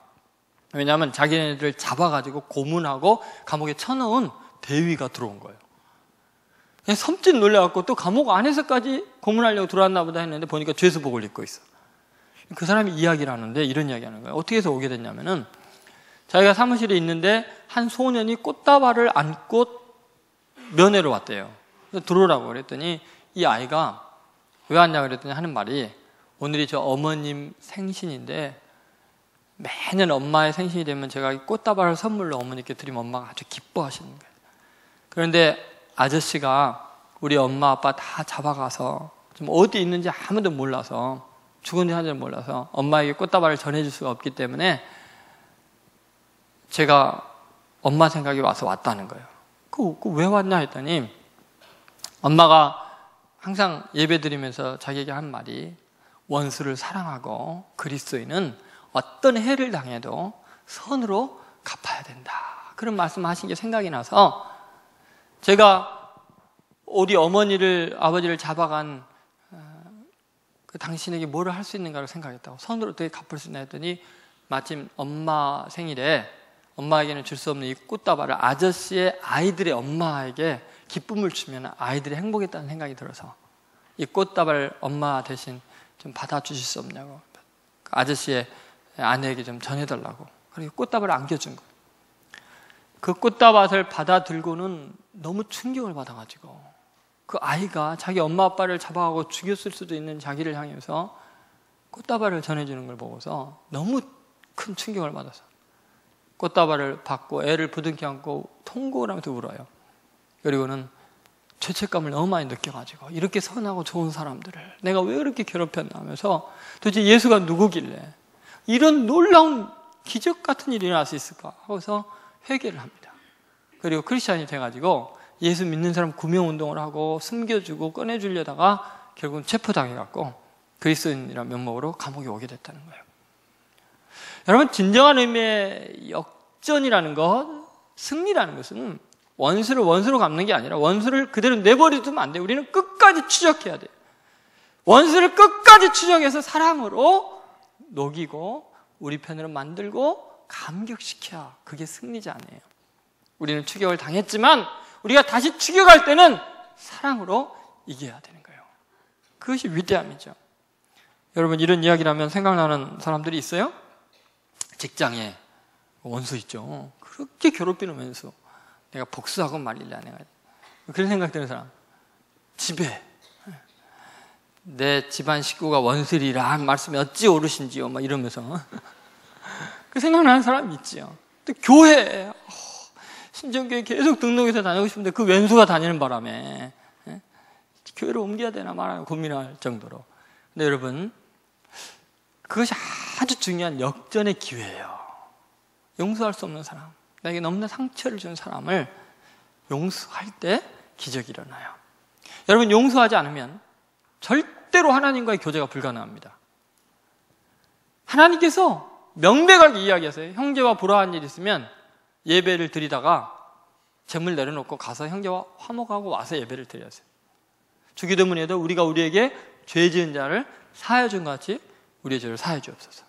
왜냐하면 자기네들을 잡아가지고 고문하고 감옥에 쳐넣은 대위가 들어온 거예요. 그냥 섬찟 놀래갖고 또 감옥 안에서까지 고문하려고 들어왔나 보다 했는데 보니까 죄수복을 입고 있어. 그 사람이 이야기를 하는데 이런 이야기 하는 거예요. 어떻게 해서 오게 됐냐면은 자기가 사무실에 있는데 한 소년이 꽃다발을 안고 면회로 왔대요. 그래서 들어오라고 그랬더니 이 아이가 왜 왔냐 그랬더니 하는 말이, 오늘이 저 어머님 생신인데 매년 엄마의 생신이 되면 제가 꽃다발을 선물로 어머니께 드리면 엄마가 아주 기뻐하시는 거예요. 그런데 아저씨가 우리 엄마 아빠 다 잡아가서 좀 어디 있는지 아무도 몰라서, 죽은지 한지 몰라서 엄마에게 꽃다발을 전해줄 수가 없기 때문에 제가 엄마 생각이 와서 왔다는 거예요. 그 왜 왔냐 했더니 엄마가 항상 예배드리면서 자기에게 한 말이, 원수를 사랑하고 그리스도인은 어떤 해를 당해도 선으로 갚아야 된다. 그런 말씀하신 게 생각이 나서 제가 우리 아버지를 잡아간 그 당신에게 뭐를 할 수 있는가를 생각했다고. 손으로 어떻게 갚을 수 있나 했더니 마침 엄마 생일에 엄마에게는 줄 수 없는 이 꽃다발을 아저씨의 아이들의 엄마에게 기쁨을 주면 아이들이 행복했다는 생각이 들어서 이 꽃다발 엄마 대신 좀 받아주실 수 없냐고, 그 아저씨의 아내에게 좀 전해달라고. 그리고 꽃다발을 안겨준 거예요. 그 꽃다발을 받아 들고는 너무 충격을 받아가지고 그 아이가 자기 엄마 아빠를 잡아가고 죽였을 수도 있는 자기를 향해서 꽃다발을 전해주는 걸 보고서 너무 큰 충격을 받아서 꽃다발을 받고 애를 부둥켜 안고 통곡을 하면서 울어요. 그리고는 죄책감을 너무 많이 느껴가지고 이렇게 선하고 좋은 사람들을 내가 왜 그렇게 괴롭혔나 하면서 도대체 예수가 누구길래 이런 놀라운 기적 같은 일이 일어날 수 있을까 하고서 회개를 합니다. 그리고 크리스찬이 돼가지고 예수 믿는 사람 구명운동을 하고 숨겨주고 꺼내주려다가 결국은 체포당해갖고 그리스도인이라는 면목으로 감옥에 오게 됐다는 거예요. 여러분, 진정한 의미의 역전이라는 것, 승리라는 것은 원수를 원수로 갚는 게 아니라 원수를 그대로 내버려두면 안 돼요. 우리는 끝까지 추적해야 돼요. 원수를 끝까지 추적해서 사랑으로 녹이고 우리 편으로 만들고 감격시켜야 그게 승리자네요. 우리는 추격을 당했지만 우리가 다시 추격할 때는 사랑으로 이겨야 되는 거예요. 그것이 위대함이죠. 여러분, 이런 이야기를 하면 생각나는 사람들이 있어요? 직장에 원수 있죠. 그렇게 괴롭히는 원수. 내가 복수하고 말일래 내가. 그런 생각 드는 사람. 집에 내 집안 식구가 원수리라 말씀이 어찌 옳으신지요 막 이러면서 그 생각나는 사람이 있지요. 또 교회 신정교회 계속 등록해서 다니고 싶은데 그 왼수가 다니는 바람에 교회를 옮겨야 되나 말아야 고민할 정도로. 근데 여러분, 그것이 아주 중요한 역전의 기회예요. 용서할 수 없는 사람, 나에게 너무나 상처를 준 사람을 용서할 때 기적이 일어나요. 여러분, 용서하지 않으면 절대로 하나님과의 교제가 불가능합니다. 하나님께서 명백하게 이야기하세요. 형제와 불화한 일이 있으면 예배를 드리다가 재물 내려놓고 가서 형제와 화목하고 와서 예배를 드려야죠. 주기도문에도 우리가 우리에게 죄 지은 자를 사하여 준 것 같이 우리의 죄를 사하여 주옵소서.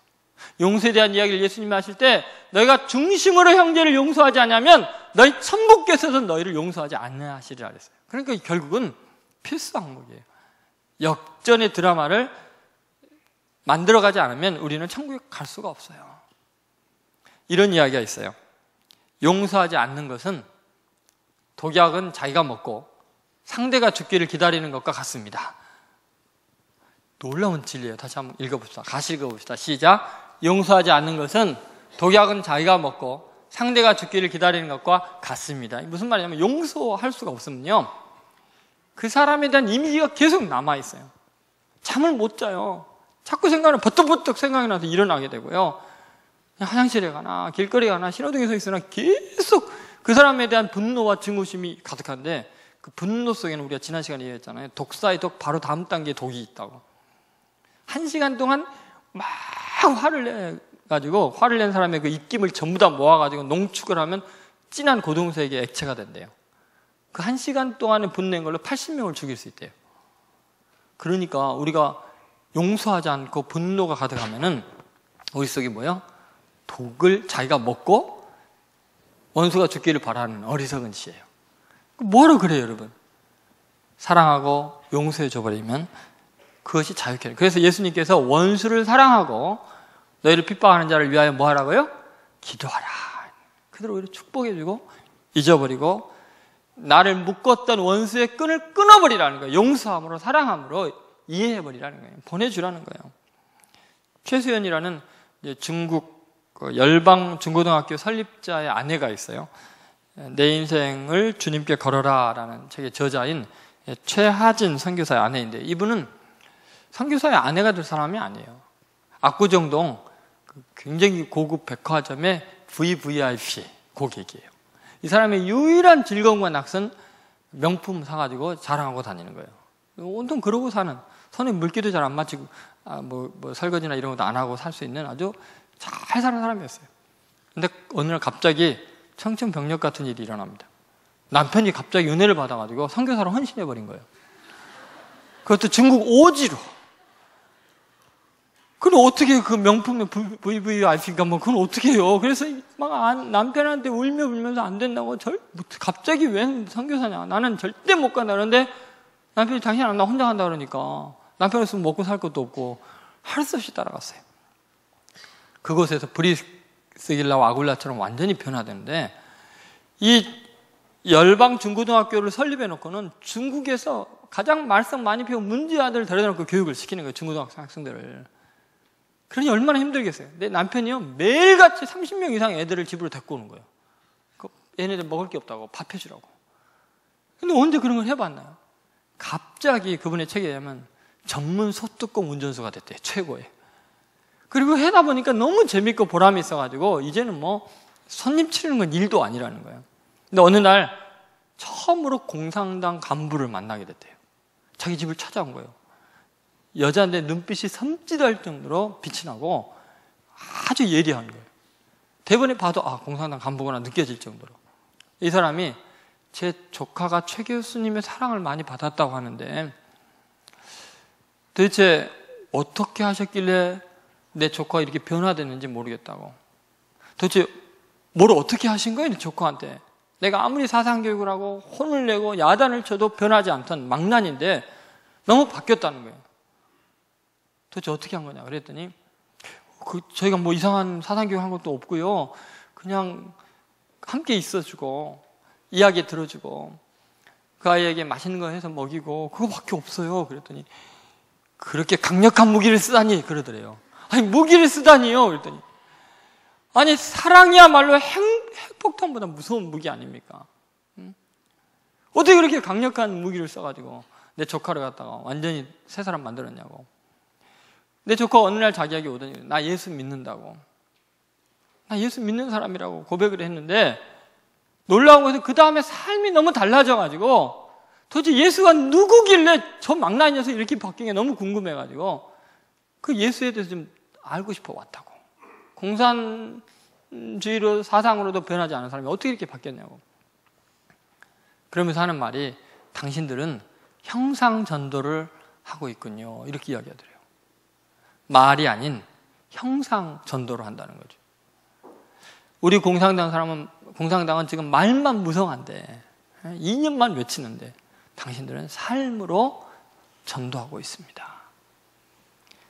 용서에 대한 이야기를 예수님이 하실 때 너희가 중심으로 형제를 용서하지 않으면 너희 천국께서도 너희를 용서하지 않으시리라 그랬어요. 그러니까 결국은 필수 항목이에요. 역전의 드라마를 만들어가지 않으면 우리는 천국에 갈 수가 없어요. 이런 이야기가 있어요. 용서하지 않는 것은 독약은 자기가 먹고 상대가 죽기를 기다리는 것과 같습니다. 놀라운 진리예요. 다시 한번 읽어봅시다. 같이 읽어봅시다. 시작. 용서하지 않는 것은 독약은 자기가 먹고 상대가 죽기를 기다리는 것과 같습니다. 무슨 말이냐면 용서할 수가 없으면요, 그 사람에 대한 이미지가 계속 남아있어요. 잠을 못 자요. 자꾸 생각은 버뜩버뜩 생각이 나서 일어나게 되고요. 화장실에 가나 길거리에 가나 신호등에 서 있으나 계속 그 사람에 대한 분노와 증오심이 가득한데, 그 분노 속에는 우리가 지난 시간에 얘기했잖아요. 독사의 독 바로 다음 단계에 독이 있다고. 1시간 동안 막 화를 낸 사람의 그 입김을 전부 다 모아가지고 농축을 하면 진한 고동색의 액체가 된대요. 그 1시간 동안에 분노한 걸로 80명을 죽일 수 있대요. 그러니까 우리가 용서하지 않고 분노가 가득하면은 우리 속에 뭐예요? 독을 자기가 먹고 원수가 죽기를 바라는 어리석은 시예요. 뭐하러 그래요, 여러분? 사랑하고 용서해 줘버리면 그것이 자유케 해요. 그래서 예수님께서 원수를 사랑하고 너희를 핍박하는 자를 위하여 뭐 하라고요? 기도하라. 그대로 오히려 축복해주고 잊어버리고 나를 묶었던 원수의 끈을 끊어버리라는 거예요. 용서함으로, 사랑함으로 이해해버리라는 거예요. 보내주라는 거예요. 최수연이라는 중국 열방 중고등학교 설립자의 아내가 있어요. 내 인생을 주님께 걸어라 라는 책의 저자인 최하진 선교사의 아내인데, 이분은 선교사의 아내가 될 사람이 아니에요. 압구정동 굉장히 고급 백화점의 VVIP 고객이에요. 이 사람의 유일한 즐거움과 낙선, 명품 사가지고 자랑하고 다니는 거예요. 온통 그러고 사는, 손에 물기도 잘 안 맞히고 설거지나 이런 것도 안 하고 살 수 있는 아주 잘 사는 사람이었어요. 근데 어느 날 갑자기 청천벽력 같은 일이 일어납니다. 남편이 갑자기 은혜를 받아가지고 선교사로 헌신해버린 거예요. 그것도 중국 오지로. 그럼 어떻게 그 명품의 VVIP인가 뭐 그건 어떻게 해요? 그래서 막 남편한테 울면서 안 된다고 갑자기 웬 선교사냐? 나는 절대 못 간다. 그런데 남편이 당신 안 나 혼자 간다 그러니까 남편 없으면 먹고 살 것도 없고 할 수 없이 따라갔어요. 그곳에서 브리스길라와 아굴라처럼 완전히 변화되는데 이 열방 중고등학교를 설립해 놓고는 중국에서 가장 말썽 많이 피운 문제아들 데려다 놓고 교육을 시키는 거예요. 중고등학생 학생들을. 그러니 얼마나 힘들겠어요. 내 남편이요 매일같이 30명 이상 애들을 집으로 데리고 오는 거예요. 얘네들 먹을 게 없다고 밥 해주라고. 근데 언제 그런 걸 해봤나요? 갑자기 그분의 책에 의하면 전문 소뚜껑 운전수가 됐대요. 최고의. 그리고 해다 보니까 너무 재밌고 보람이 있어가지고 이제는 뭐 손님 치르는 건 일도 아니라는 거예요. 근데 어느 날 처음으로 공산당 간부를 만나게 됐대요. 자기 집을 찾아온 거예요. 여자인데 눈빛이 섬찟할 정도로 빛이 나고 아주 예리한 거예요. 대본에 봐도 공산당 간부구나 느껴질 정도로. 이 사람이 제 조카가 최 교수님의 사랑을 많이 받았다고 하는데 도대체 어떻게 하셨길래 내 조카가 이렇게 변화됐는지 모르겠다고. 도대체 뭘 어떻게 하신 거예요? 내 조카한테. 내가 아무리 사상교육을 하고 혼을 내고 야단을 쳐도 변하지 않던 망난인데 너무 바뀌었다는 거예요. 도대체 어떻게 한 거냐 그랬더니 저희가 뭐 이상한 사상교육 한 것도 없고요. 그냥 함께 있어주고 이야기 들어주고 그 아이에게 맛있는 거 해서 먹이고 그거밖에 없어요. 그랬더니 그렇게 강력한 무기를 쓰다니 그러더래요. 아니 무기를 쓰다니요. 그랬더니 아니 사랑이야말로 핵폭탄보다 무서운 무기 아닙니까? 응? 어떻게 그렇게 강력한 무기를 써가지고 내 조카를 갖다가 완전히 새 사람 만들었냐고. 내 조카 어느 날 자기에게 오더니 나 예수 믿는다고. 나 예수 믿는 사람이라고 고백을 했는데 놀라운 것은 그 다음에 삶이 너무 달라져가지고 도대체 예수가 누구길래 저 망나니 녀석이 이렇게 바뀐 게 너무 궁금해가지고 그 예수에 대해서 좀 알고 싶어 왔다고. 공산주의로 사상으로도 변하지 않은 사람이 어떻게 이렇게 바뀌었냐고. 그러면서 하는 말이 당신들은 형상전도를 하고 있군요. 이렇게 이야기하더래요. 말이 아닌 형상전도를 한다는 거죠. 우리 공산당은 지금 말만 무성한데 2년만 외치는데 당신들은 삶으로 전도하고 있습니다.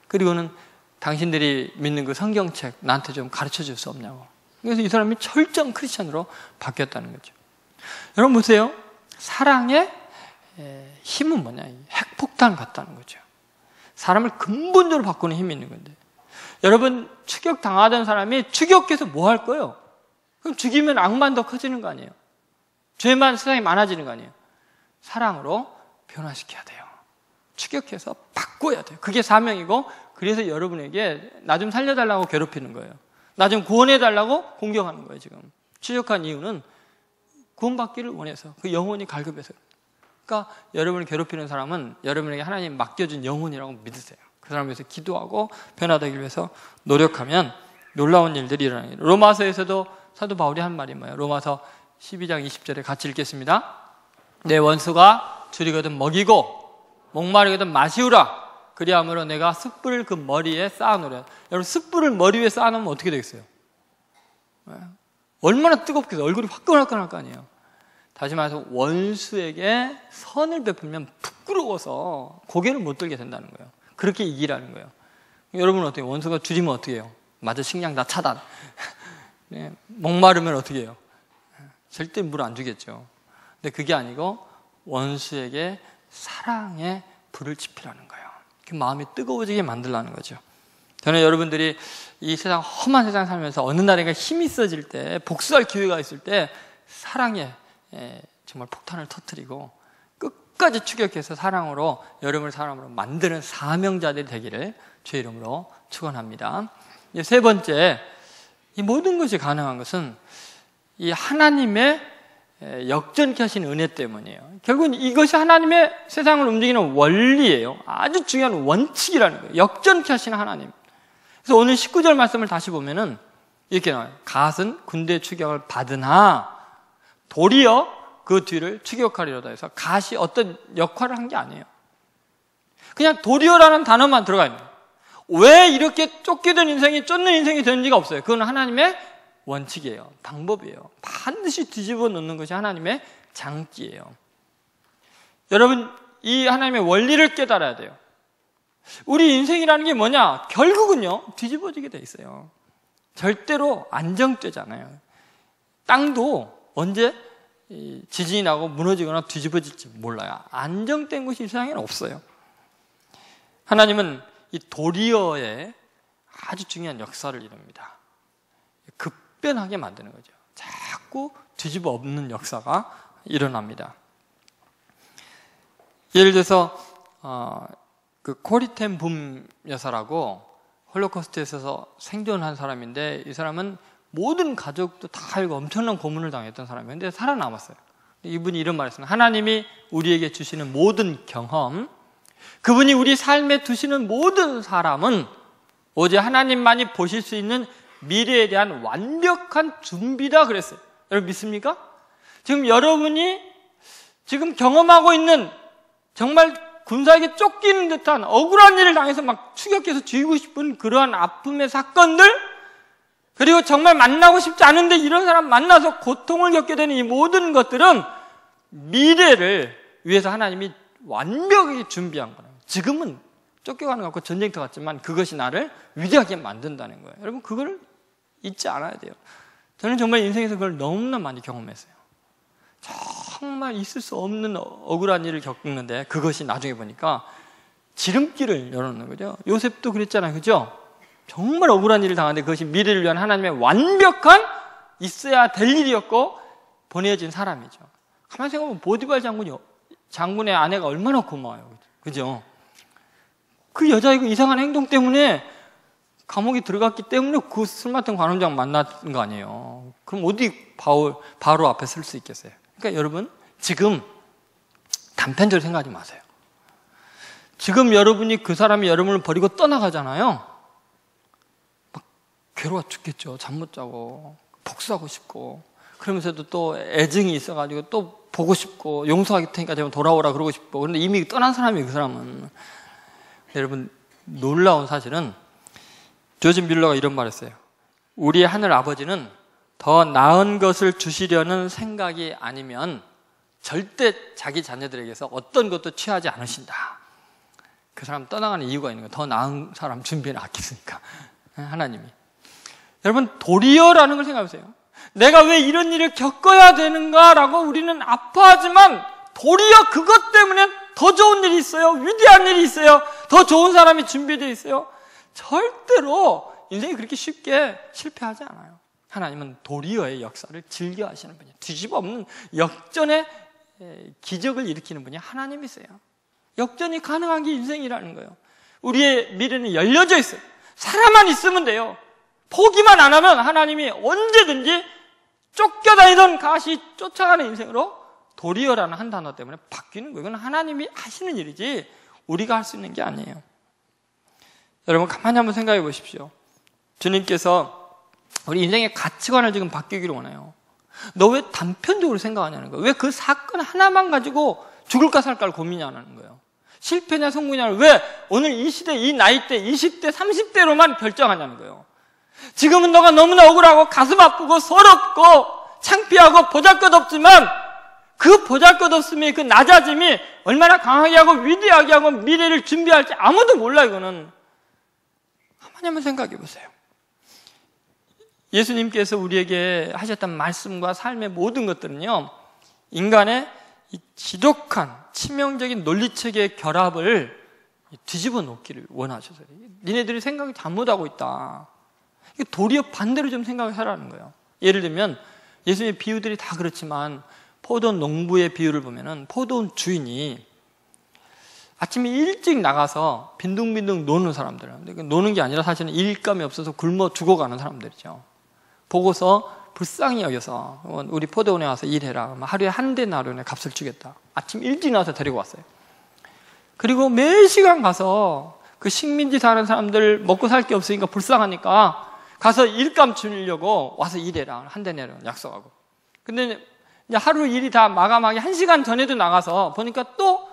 그리고는 당신들이 믿는 그 성경책 나한테 좀 가르쳐 줄 수 없냐고. 그래서 이 사람이 철저한 크리스천으로 바뀌었다는 거죠. 여러분 보세요. 사랑의 힘은 뭐냐? 핵폭탄 같다는 거죠. 사람을 근본적으로 바꾸는 힘이 있는 건데 여러분 추격당하던 사람이 추격해서 뭐 할 거예요? 그럼 죽이면 악만 더 커지는 거 아니에요? 죄만 세상에 많아지는 거 아니에요? 사랑으로 변화시켜야 돼요. 추격해서 바꿔야 돼요. 그게 사명이고 그래서 여러분에게 나 좀 살려달라고 괴롭히는 거예요. 나 좀 구원해달라고 공격하는 거예요. 지금 추격한 이유는 구원받기를 원해서 그 영혼이 갈급해서. 그러니까 여러분을 괴롭히는 사람은 여러분에게 하나님 맡겨준 영혼이라고 믿으세요. 그 사람을 위해서 기도하고 변화되기 위해서 노력하면 놀라운 일들이 일어나요. 로마서에서도 사도 바울이 한 말이 뭐예요? 로마서 12장 20절에 같이 읽겠습니다. 내 원수가 줄이거든 먹이고 목마르거든 마시우라. 그리함으로 내가 숯불을 그 머리에 쌓아놓으라. 여러분 숯불을 머리 위에 쌓아놓으면 어떻게 되겠어요? 얼마나 뜨겁겠어요? 얼굴이 화끈화끈할 거 아니에요. 다시 말해서 원수에게 선을 베풀면 부끄러워서 고개를 못 들게 된다는 거예요. 그렇게 이기라는 거예요. 여러분은 어떻게 해요? 원수가 줄이면 어떻게 해요? 맞아, 식량 다 차단. 네, 목마르면 어떻게 해요? 절대 물 안 주겠죠. 근데 그게 아니고 원수에게 사랑의 불을 지피라는 거예요. 그 마음이 뜨거워지게 만들라는 거죠. 저는 여러분들이 이 세상 험한 세상 살면서 어느 날인가 힘이 있어질 때 복수할 기회가 있을 때 사랑에 정말 폭탄을 터뜨리고 끝까지 추격해서 사랑으로 여러분을 사람으로 만드는 사명자들이 되기를 주의 이름으로 축원합니다. 세 번째, 이 모든 것이 가능한 것은 이 하나님의 역전케 하신 은혜 때문이에요. 결국은 이것이 하나님의 세상을 움직이는 원리예요. 아주 중요한 원칙이라는 거예요. 역전케 하신 하나님. 그래서 오늘 19절 말씀을 다시 보면은 이렇게 나와요. 갓은 군대 추격을 받으나 도리어 그 뒤를 추격하리로다 해서 갓이 어떤 역할을 한 게 아니에요. 그냥 도리어라는 단어만 들어가 있는 거예요. 왜 이렇게 쫓기던 인생이 쫓는 인생이 되는지가 없어요. 그건 하나님의 원칙이에요. 방법이에요. 반드시 뒤집어 놓는 것이 하나님의 장기예요. 여러분, 이 하나님의 원리를 깨달아야 돼요. 우리 인생이라는 게 뭐냐? 결국은요, 뒤집어지게 돼 있어요. 절대로 안정되잖아요. 땅도 언제 지진이 나고 무너지거나 뒤집어질지 몰라요. 안정된 곳이 이 세상에는 없어요. 하나님은 이 도리어의 아주 중요한 역사를 이룹니다. 급변하게 만드는 거죠. 자꾸 뒤집어 엎는 역사가 일어납니다. 예를 들어서 그 코리텐 붐 여사라고 홀로코스트에서 생존한 사람인데, 이 사람은 모든 가족도 다 알고 엄청난 고문을 당했던 사람이에요. 근데 살아남았어요. 이분이 이런 말을 했습니다. 하나님이 우리에게 주시는 모든 경험, 그분이 우리 삶에 두시는 모든 사람은 오직 하나님만이 보실 수 있는 미래에 대한 완벽한 준비다 그랬어요. 여러분 믿습니까? 지금 여러분이 지금 경험하고 있는 정말 군사에게 쫓기는 듯한 억울한 일을 당해서 막 추격해서 죽이고 싶은 그러한 아픔의 사건들, 그리고 정말 만나고 싶지 않은데 이런 사람 만나서 고통을 겪게 되는 이 모든 것들은 미래를 위해서 하나님이 완벽하게 준비한 거예요. 지금은 쫓겨가는 것 같고 전쟁터 같지만 그것이 나를 위대하게 만든다는 거예요. 여러분 그걸 잊지 않아야 돼요. 저는 정말 인생에서 그걸 너무나 많이 경험했어요. 정말 있을 수 없는 억울한 일을 겪는데 그것이 나중에 보니까 지름길을 열어놓는 거죠. 요셉도 그랬잖아요. 그죠? 정말 억울한 일을 당하는데 그것이 미래를 위한 하나님의 완벽한 있어야 될 일이었고 보내진 사람이죠. 가만히 생각해보면 보디발 장군의 아내가 얼마나 고마워요. 그죠? 그 여자의 그 이상한 행동 때문에 감옥에 들어갔기 때문에 그 술 맡은 관원장 만난 거 아니에요. 그럼 어디 바로 앞에 설 수 있겠어요? 그러니까 여러분 지금 단편적으로 생각하지 마세요. 지금 여러분이 그 사람이 여러분을 버리고 떠나가잖아요. 막 괴로워 죽겠죠. 잠 못 자고 복수하고 싶고 그러면서도 또 애증이 있어가지고 또 보고 싶고 용서할 테니까 제발 돌아오라 그러고 싶고. 그런데 이미 떠난 사람이에요. 그 사람은. 여러분 놀라운 사실은 조지 뮬러가 이런 말을 했어요. 우리의 하늘 아버지는 더 나은 것을 주시려는 생각이 아니면 절대 자기 자녀들에게서 어떤 것도 취하지 않으신다. 그 사람 떠나가는 이유가 있는 거예요. 더 나은 사람 준비는 아끼으니까 하나님이. 여러분 도리어라는 걸 생각해보세요. 내가 왜 이런 일을 겪어야 되는가라고 우리는 아파하지만 도리어 그것 때문에 더 좋은 일이 있어요. 위대한 일이 있어요. 더 좋은 사람이 준비되어 있어요. 절대로 인생이 그렇게 쉽게 실패하지 않아요. 하나님은 도리어의 역사를 즐겨 하시는 분이에요. 뒤집어 엎는 역전의 기적을 일으키는 분이 하나님이세요. 역전이 가능한 게 인생이라는 거예요. 우리의 미래는 열려져 있어요. 살아만 있으면 돼요. 포기만 안 하면 하나님이 언제든지 쫓겨다니던 가시 쫓아가는 인생으로 도리어라는 한 단어 때문에 바뀌는 거예요. 이건 하나님이 하시는 일이지 우리가 할 수 있는 게 아니에요. 여러분 가만히 한번 생각해 보십시오. 주님께서 우리 인생의 가치관을 지금 바뀌기를 원해요. 너 왜 단편적으로 생각하냐는 거예요. 왜 그 사건 하나만 가지고 죽을까 살까를 고민하는 거예요. 실패냐 성공이냐를 왜 오늘 이 시대, 이 나이대, 20대, 30대로만 결정하냐는 거예요. 지금은 너가 너무나 억울하고 가슴 아프고 서럽고 창피하고 보잘것없지만 그 보잘것없음이 그 낮아짐이 얼마나 강하게 하고 위대하게 하고 미래를 준비할지 아무도 몰라. 이거는 가만히 한번 생각해 보세요. 예수님께서 우리에게 하셨던 말씀과 삶의 모든 것들은요, 인간의 이 지독한 치명적인 논리체계의 결합을 뒤집어 놓기를 원하셔서 니네들이 생각이 잘못하고 있다. 도리어 반대로 좀 생각을 하라는 거예요. 예를 들면 예수님의 비유들이 다 그렇지만 포도원 농부의 비유를 보면은 포도원 주인이 아침에 일찍 나가서 빈둥빈둥 노는 사람들, 노는 게 아니라 사실은 일감이 없어서 굶어 죽어가는 사람들이죠. 보고서 불쌍히 여겨서 우리 포도원에 와서 일해라. 하루에 한 데나리온의 값을 주겠다. 아침 일찍 나와서 데리고 왔어요. 그리고 매 시간 가서 그 식민지 사는 사람들 먹고 살 게 없으니까 불쌍하니까 가서 일감 주려고 와서 일해라. 한 대 내라. 약속하고. 근데 이제 하루 일이 다 마감하기 1시간 전에도 나가서 보니까 또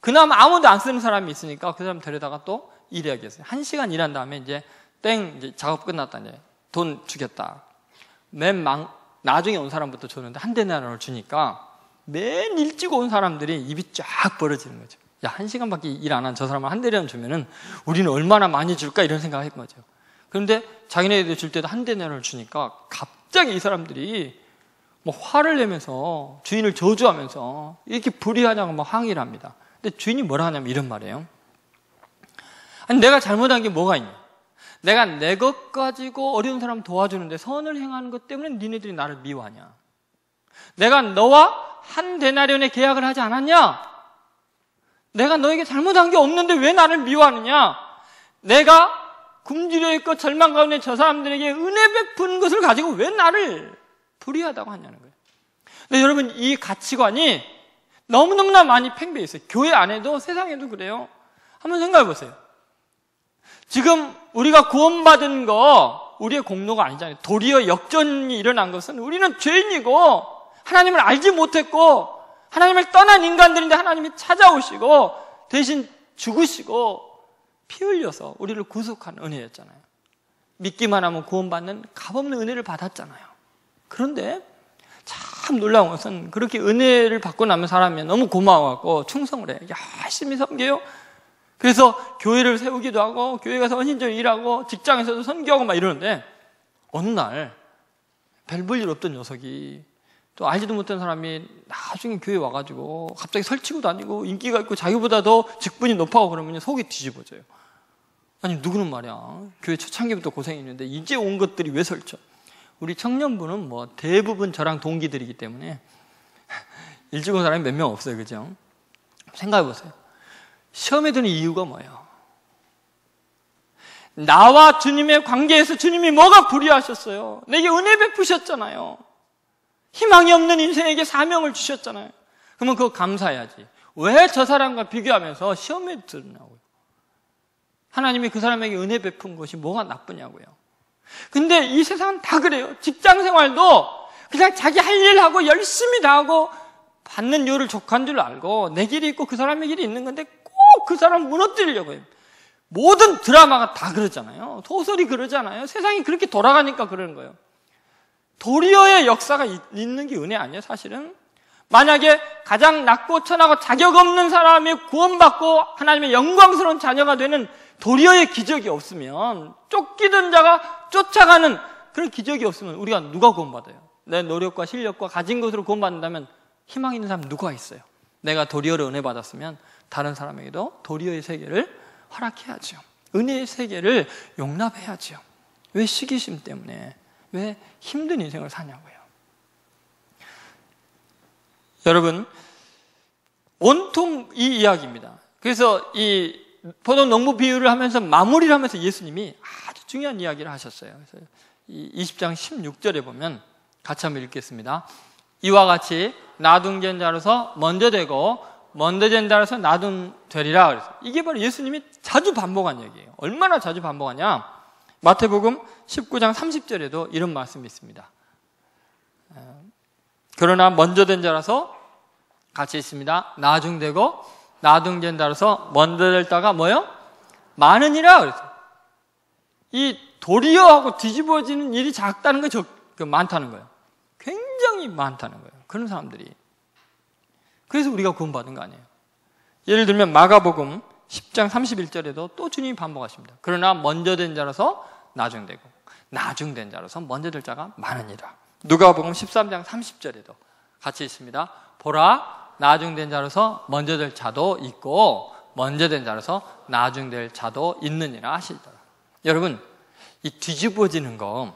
그나마 아무도 안 쓰는 사람이 있으니까 그 사람 데려다가 또 일해야겠어요. 1시간 일한 다음에 이제 이제 작업 끝났다. 이제 돈 주겠다. 나중에 온 사람부터 줬는데 한 대 내라를 주니까 맨 일찍 온 사람들이 입이 쫙 벌어지는 거죠. 야, 1시간밖에 일 안 한 저 사람을 한 대라는 주면은 우리는 얼마나 많이 줄까 이런 생각을 했던 거죠. 그런데 자기네들 줄 때도 한 대 내라를 주니까 갑자기 이 사람들이 뭐 화를 내면서 주인을 저주하면서 이렇게 불의하냐고 막 항의를 합니다. 근데 주인이 뭐라 하냐면 이런 말이에요. 아니, 내가 잘못한 게 뭐가 있냐? 내가 내 것 가지고 어려운 사람 도와주는데 선을 행하는 것 때문에 니네들이 나를 미워하냐? 내가 너와 한 데나리온의 계약을 하지 않았냐? 내가 너에게 잘못한 게 없는데 왜 나를 미워하느냐? 내가 굶주려 있고 절망 가운데 저 사람들에게 은혜 베푼 것을 가지고 왜 나를 불의하다고 하냐는 거예요. 근데 여러분, 이 가치관이 너무너무나 많이 팽배해 있어요. 교회 안에도 세상에도 그래요. 한번 생각해 보세요. 지금 우리가 구원받은 거 우리의 공로가 아니잖아요. 도리어 역전이 일어난 것은 우리는 죄인이고 하나님을 알지 못했고 하나님을 떠난 인간들인데 하나님이 찾아오시고 대신 죽으시고 피 흘려서 우리를 구속한 은혜였잖아요. 믿기만 하면 구원받는 값없는 은혜를 받았잖아요. 그런데 참 놀라운 것은 그렇게 은혜를 받고 나면 사람이 너무 고마워하고 충성을 해. 열심히 섬겨요. 그래서 교회를 세우기도 하고 교회 가서 헌신적으로 일하고 직장에서도 선교하고 막 이러는데 어느 날 별 볼 일 없던 녀석이 또 알지도 못한 사람이 나중에 교회 와가지고 갑자기 설치고 다니고 인기가 있고 자기보다 더 직분이 높아고 그러면 속이 뒤집어져요. 아니, 누구는 말이야, 교회 초창기부터 고생했는데 이제 온 것들이 왜 설쳐? 우리 청년부는 뭐 대부분 저랑 동기들이기 때문에 일찍 온 사람이 몇 명 없어요. 그죠? 생각해 보세요. 시험에 드는 이유가 뭐예요? 나와 주님의 관계에서 주님이 뭐가 불의하셨어요? 내게 은혜 베푸셨잖아요. 희망이 없는 인생에게 사명을 주셨잖아요. 그러면 그거 감사해야지. 왜 저 사람과 비교하면서 시험에 드느냐고요. 하나님이 그 사람에게 은혜 베푼 것이 뭐가 나쁘냐고요. 근데 이 세상은 다 그래요. 직장 생활도 그냥 자기 할 일 하고 열심히 다 하고 받는 요를 족한 줄 알고 내 길이 있고 그 사람의 길이 있는 건데 꼭 그 사람 무너뜨리려고 해요. 모든 드라마가 다 그러잖아요. 소설이 그러잖아요. 세상이 그렇게 돌아가니까 그러는 거예요. 도리어의 역사가 있는 게 은혜 아니에요, 사실은? 만약에 가장 낮고 천하고 자격 없는 사람이 구원받고 하나님의 영광스러운 자녀가 되는 도리어의 기적이 없으면, 쫓기던 자가 쫓아가는 그런 기적이 없으면 우리가 누가 구원받아요? 내 노력과 실력과 가진 것으로 구원받는다면 희망 있는 사람 누가 있어요? 내가 도리어를 은혜 받았으면 다른 사람에게도 도리어의 세계를 허락해야죠. 은혜의 세계를 용납해야죠. 왜 시기심 때문에, 왜 힘든 인생을 사냐고요. 여러분, 온통 이 이야기입니다. 그래서 이 포도 농부 비유를 하면서 마무리를 하면서 예수님이 아주 중요한 이야기를 하셨어요. 그래서 이 20장 16절에 보면 같이 한번 읽겠습니다. 이와 같이 나둥된 자로서 먼저 되고 먼저 된 자로서 나둥되리라. 그래서 이게 바로 예수님이 자주 반복한 얘기예요. 얼마나 자주 반복하냐? 마태복음 19장 30절에도 이런 말씀이 있습니다. 그러나 먼저 된 자라서 같이 있습니다. 나중되고 나중된 자라서 먼저 될 자가 뭐요? 많으니라. 그래서 이 도리어하고 뒤집어지는 일이 작다는 거 많다는 거예요. 굉장히 많다는 거예요. 그런 사람들이. 그래서 우리가 구원받은 거 아니에요. 예를 들면 마가복음 10장 31절에도 또 주님이 반복하십니다. 그러나 먼저 된 자라서 나중되고 나중된 자라서 먼저 될 자가 많으니라. 누가복음 13장 30절에도 같이 있습니다. 보라, 나중된 자로서 먼저 될 자도 있고 먼저 된 자로서 나중될 자도 있느니라 하시더라. 여러분, 이 뒤집어지는 거,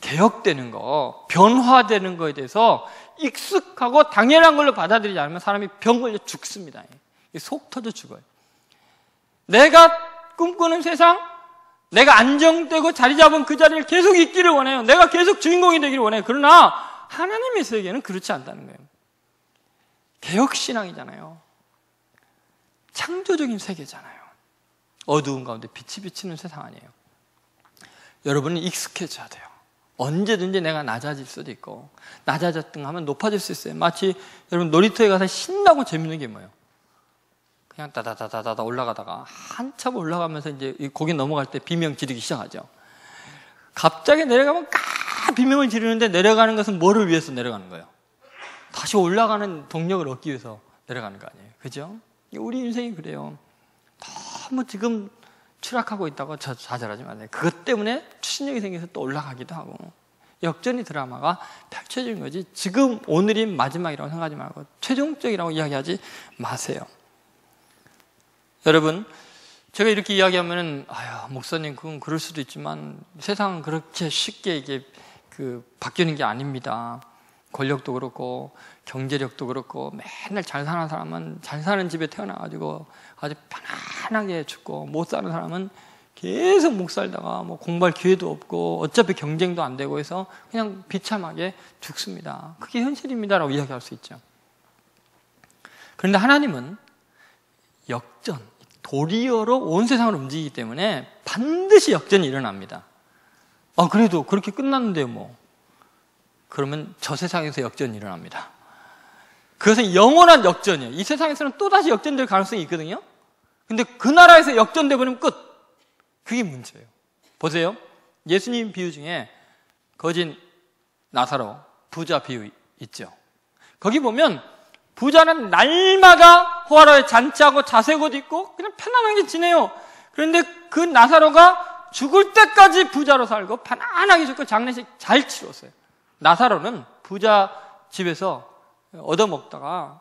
개혁되는 거, 변화되는 거에 대해서 익숙하고 당연한 걸로 받아들이지 않으면 사람이 병 걸려 죽습니다. 속 터져 죽어요. 내가 꿈꾸는 세상, 내가 안정되고 자리 잡은 그 자리를 계속 있기를 원해요. 내가 계속 주인공이 되기를 원해요. 그러나 하나님의 세계는 그렇지 않다는 거예요. 개혁신앙이잖아요. 창조적인 세계잖아요. 어두운 가운데 빛이 비치는 세상 아니에요. 여러분은 익숙해져야 돼요. 언제든지 내가 낮아질 수도 있고 낮아졌든 하면 높아질 수 있어요. 마치 여러분 놀이터에 가서 신나고 재밌는 게 뭐예요? 그냥 다다다다다 올라가다가 한참 올라가면서 이제 거기 넘어갈 때 비명 지르기 시작하죠. 갑자기 내려가면 비명을 지르는데 내려가는 것은 뭐를 위해서 내려가는 거예요? 다시 올라가는 동력을 얻기 위해서 내려가는 거 아니에요? 그죠? 우리 인생이 그래요. 너무 지금 추락하고 있다고 좌절하지 마세요. 그것 때문에 추진력이 생겨서 또 올라가기도 하고 역전의 드라마가 펼쳐지는 거지. 지금 오늘이 마지막이라고 생각하지 말고 최종적이라고 이야기하지 마세요. 여러분, 제가 이렇게 이야기하면은 목사님 그건 그럴 수도 있지만 세상은 그렇게 쉽게 이게 바뀌는 게 아닙니다. 권력도 그렇고 경제력도 그렇고 맨날 잘 사는 사람은 잘 사는 집에 태어나가지고 아주 편안하게 죽고 못 사는 사람은 계속 못 살다가 뭐 공부할 기회도 없고 어차피 경쟁도 안 되고 해서 그냥 비참하게 죽습니다. 그게 현실입니다라고 이야기할 수 있죠. 그런데 하나님은 역전, 도리어로 온 세상을 움직이기 때문에 반드시 역전이 일어납니다. 그래도 그렇게 끝났는데요 뭐. 그러면 저 세상에서 역전이 일어납니다. 그것은 영원한 역전이에요. 이 세상에서는 또다시 역전될 가능성이 있거든요. 근데 그 나라에서 역전돼 버리면 끝. 그게 문제예요. 보세요. 예수님 비유 중에 거진 나사로 부자 비유 있죠. 거기 보면 부자는 날마다 호화로에 잔치하고 자색 옷 입고 그냥 편안하게 지내요. 그런데 그 나사로가 죽을 때까지 부자로 살고 편안하게 죽고 장례식 잘 치렀어요. 나사로는 부자 집에서 얻어먹다가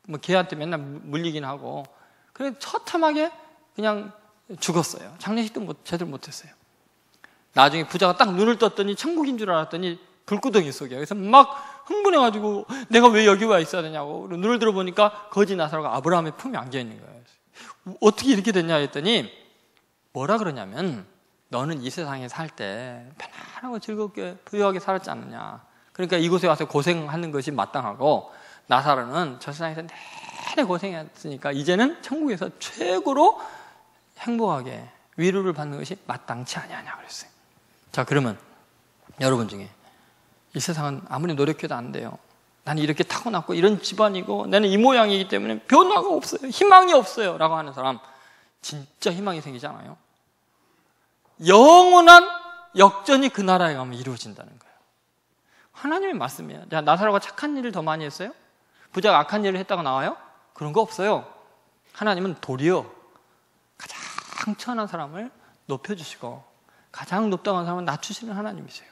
뭐 개한테 맨날 물리긴 하고 그래 처참하게 그냥 죽었어요. 장례식도 제대로 못했어요. 나중에 부자가 딱 눈을 떴더니 천국인 줄 알았더니 불구덩이 속이야. 그래서 막 흥분해가지고 내가 왜 여기 와 있어야 되냐고 눈을 들어보니까 거지 나사로가 아브라함의 품에 안겨있는 거예요. 어떻게 이렇게 됐냐 했더니 뭐라 그러냐면 너는 이 세상에 살 때 편안하고 즐겁게 부유하게 살았지 않느냐. 그러니까 이곳에 와서 고생하는 것이 마땅하고 나사로는 저 세상에서 내내 고생했으니까 이제는 천국에서 최고로 행복하게 위로를 받는 것이 마땅치 아니하냐 그랬어요. 자, 그러면 여러분 중에 이 세상은 아무리 노력해도 안 돼요. 나는 이렇게 타고났고 이런 집안이고 나는 이 모양이기 때문에 변화가 없어요. 희망이 없어요. 라고 하는 사람 진짜 희망이 생기지 않아요? 영원한 역전이 그 나라에 가면 이루어진다는 거예요. 하나님의 말씀이에요. 야, 나사로가 착한 일을 더 많이 했어요? 부자가 악한 일을 했다고 나와요? 그런 거 없어요. 하나님은 도리어 가장 천한 사람을 높여주시고 가장 높다고 하는 사람을 낮추시는 하나님이세요.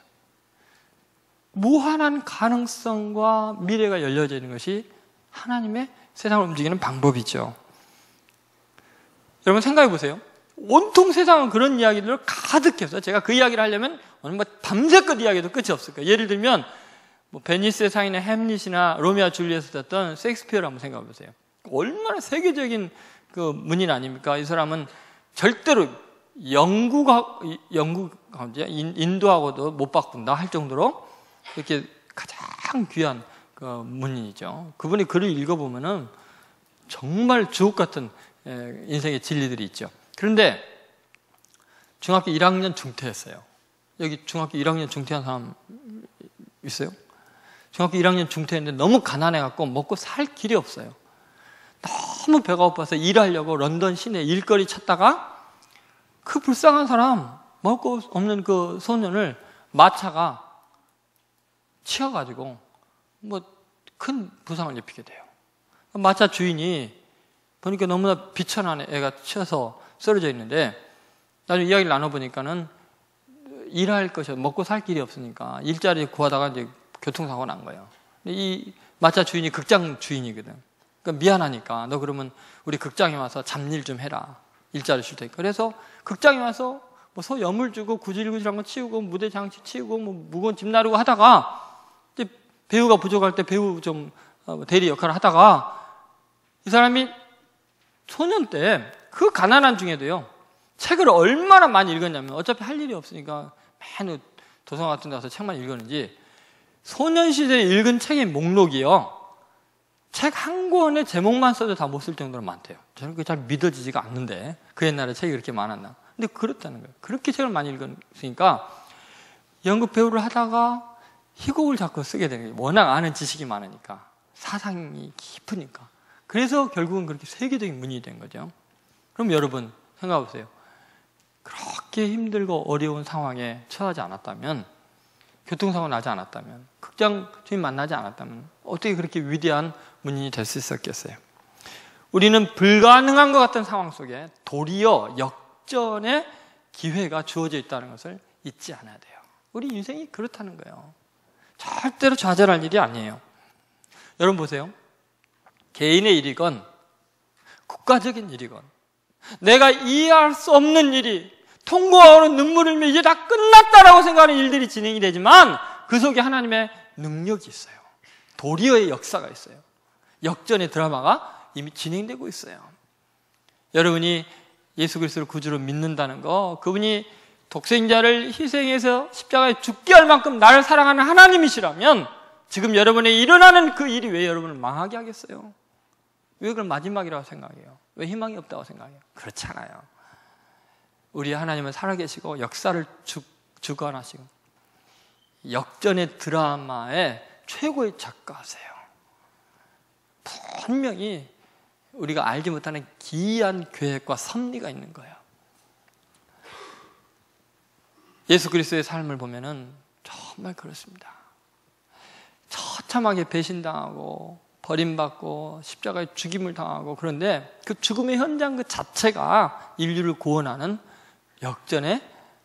무한한 가능성과 미래가 열려져 있는 것이 하나님의 세상을 움직이는 방법이죠. 여러분 생각해 보세요. 온통 세상은 그런 이야기들을 가득해서 제가 그 이야기를 하려면 오늘 뭐 밤새껏 이야기도 끝이 없을 거예요. 예를 들면 뭐 베니스의 상인의 햄릿이나 로미오와 줄리엣을 썼던 셰익스피어를 한번 생각해 보세요. 얼마나 세계적인 그 문인 아닙니까? 이 사람은 절대로 인도하고도 못 바꾼다 할 정도로 이렇게 가장 귀한 그 문인이죠. 그분의 글을 읽어보면은 정말 주옥 같은 인생의 진리들이 있죠. 그런데 중학교 1학년 중퇴했어요. 여기 중학교 1학년 중퇴한 사람 있어요? 중학교 1학년 중퇴했는데 너무 가난해갖고 먹고 살 길이 없어요. 너무 배가 고파서 일하려고 런던 시내 일거리 찾다가 그 불쌍한 사람, 먹고 없는 그 소년을 마차가 치여가지고 뭐 큰 부상을 입히게 돼요. 마차 주인이 보니까 너무나 비천한 애가 치여서 쓰러져 있는데 나중에 이야기를 나눠보니까는 일할 것이 먹고 살 길이 없으니까 일자리 구하다가 이제 교통사고가 난 거예요. 이 마차 주인이 극장 주인이거든. 그러니까 미안하니까 너 그러면 우리 극장에 와서 잡일 좀 해라. 일자리 줄 테니까. 그래서 극장에 와서 뭐 소 염을 주고 구질구질한 거 치우고 무대 장치 치우고 뭐 무거운 짐 나르고 하다가 이제 배우가 부족할 때 배우 좀 대리 역할을 하다가 이 사람이 소년 때 그 가난한 중에도요 책을 얼마나 많이 읽었냐면 어차피 할 일이 없으니까 맨 도서관 같은 데 가서 책만 읽었는지 소년 시대에 읽은 책의 목록이요 책 한 권의 제목만 써도 다 못 쓸 정도로 많대요. 저는 그게 잘 믿어지지가 않는데 그 옛날에 책이 그렇게 많았나. 근데 그렇다는 거예요. 그렇게 책을 많이 읽었으니까 연극 배우를 하다가 희곡을 자꾸 쓰게 되는 거예요. 워낙 아는 지식이 많으니까, 사상이 깊으니까. 그래서 결국은 그렇게 세계적인 문이 된 거죠. 그럼 여러분 생각해 보세요. 그렇게 힘들고 어려운 상황에 처하지 않았다면, 교통사고 나지 않았다면, 극장 주인 만나지 않았다면 어떻게 그렇게 위대한 문인이 될 수 있었겠어요? 우리는 불가능한 것 같은 상황 속에 도리어 역전의 기회가 주어져 있다는 것을 잊지 않아야 돼요. 우리 인생이 그렇다는 거예요. 절대로 좌절할 일이 아니에요. 여러분 보세요. 개인의 일이건 국가적인 일이건 내가 이해할 수 없는 일이, 통곡하고 눈물을 흘리며 이제 다 끝났다라고 생각하는 일들이 진행이 되지만 그 속에 하나님의 능력이 있어요. 도리어의 역사가 있어요. 역전의 드라마가 이미 진행되고 있어요. 여러분이 예수 그리스도를 구주로 믿는다는 거, 그분이 독생자를 희생해서 십자가에 죽게 할 만큼 나를 사랑하는 하나님이시라면 지금 여러분에 일어나는 그 일이 왜 여러분을 망하게 하겠어요? 왜 그걸 마지막이라고 생각해요? 왜 희망이 없다고 생각해요? 그렇지 않아요. 우리 하나님은 살아계시고 역사를 주관하시고 역전의 드라마의 최고의 작가세요. 분명히 우리가 알지 못하는 기이한 계획과 섭리가 있는 거예요. 예수 그리스도의 삶을 보면은 정말 그렇습니다. 처참하게 배신당하고 버림받고 십자가에 죽임을 당하고, 그런데 그 죽음의 현장 그 자체가 인류를 구원하는 역전의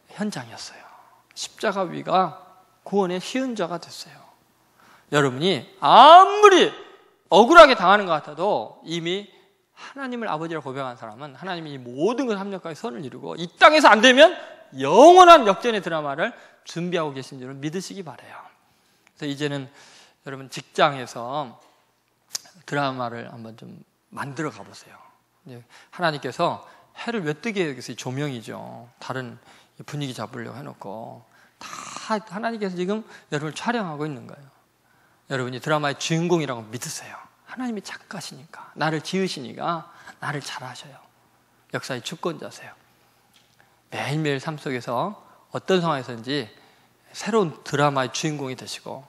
현장이었어요. 십자가 위가 구원의 시은자가 됐어요. 여러분이 아무리 억울하게 당하는 것 같아도 이미 하나님을 아버지라고 고백한 사람은 하나님이 이 모든 것 합력하게 선을 이루고 이 땅에서 안 되면 영원한 역전의 드라마를 준비하고 계신 줄을 믿으시기 바라요. 그래서 이제는 여러분 직장에서 드라마를 한번 좀 만들어 가보세요. 하나님께서 해를 왜 뜨게 해주겠어요? 조명이죠. 다른 분위기 잡으려고 해놓고 다 하나님께서 지금 여러분을 촬영하고 있는 거예요. 여러분이 드라마의 주인공이라고 믿으세요. 하나님이 작가시니까, 나를 지으시니까 나를 잘 아셔요. 역사의 주권자세요. 매일매일 삶 속에서 어떤 상황에서인지 새로운 드라마의 주인공이 되시고,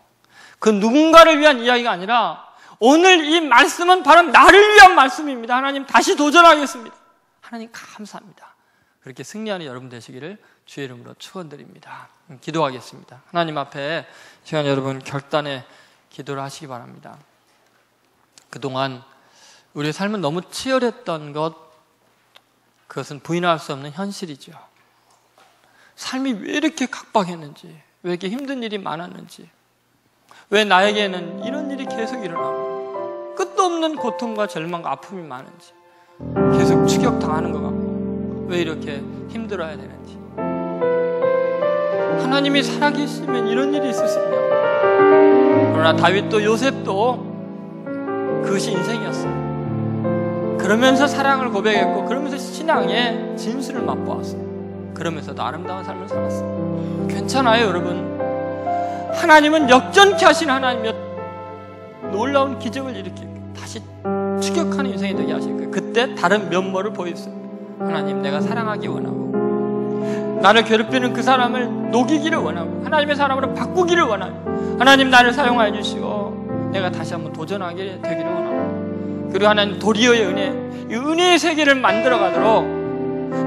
그 누군가를 위한 이야기가 아니라 오늘 이 말씀은 바로 나를 위한 말씀입니다. 하나님 다시 도전하겠습니다. 하나님 감사합니다. 그렇게 승리하는 여러분 되시기를 주의 이름으로 축원드립니다. 기도하겠습니다. 하나님 앞에 시간 여러분 결단의 기도를 하시기 바랍니다. 그동안 우리의 삶은 너무 치열했던 것, 그것은 부인할 수 없는 현실이죠. 삶이 왜 이렇게 각박했는지, 왜 이렇게 힘든 일이 많았는지, 왜 나에게는 이런 일이 계속 일어나고 끝도 없는 고통과 절망과 아픔이 많은지, 계속 추격당하는 것 같고 왜 이렇게 힘들어야 되는지, 하나님이 살아계시면 이런 일이 있을 수 있냐. 그러나 다윗도 요셉도 그것이 인생이었어요. 그러면서 사랑을 고백했고 그러면서 신앙의 진수를 맛보았어요. 그러면서도 아름다운 삶을 살았어요. 괜찮아요 여러분. 하나님은 역전케 하신 하나님이었, 놀라운 기적을 일으키고 다시 추격하는 인생이 되게 하실 거예요. 그때 다른 면모를 보였어요. 하나님, 내가 사랑하기 원하고 나를 괴롭히는 그 사람을 녹이기를 원하고 하나님의 사람으로 바꾸기를 원하고, 하나님 나를 사용하여 주시고 내가 다시 한번 도전하게 되기를 원하고, 그리고 하나님 도리어의 은혜, 이 은혜의 세계를 만들어 가도록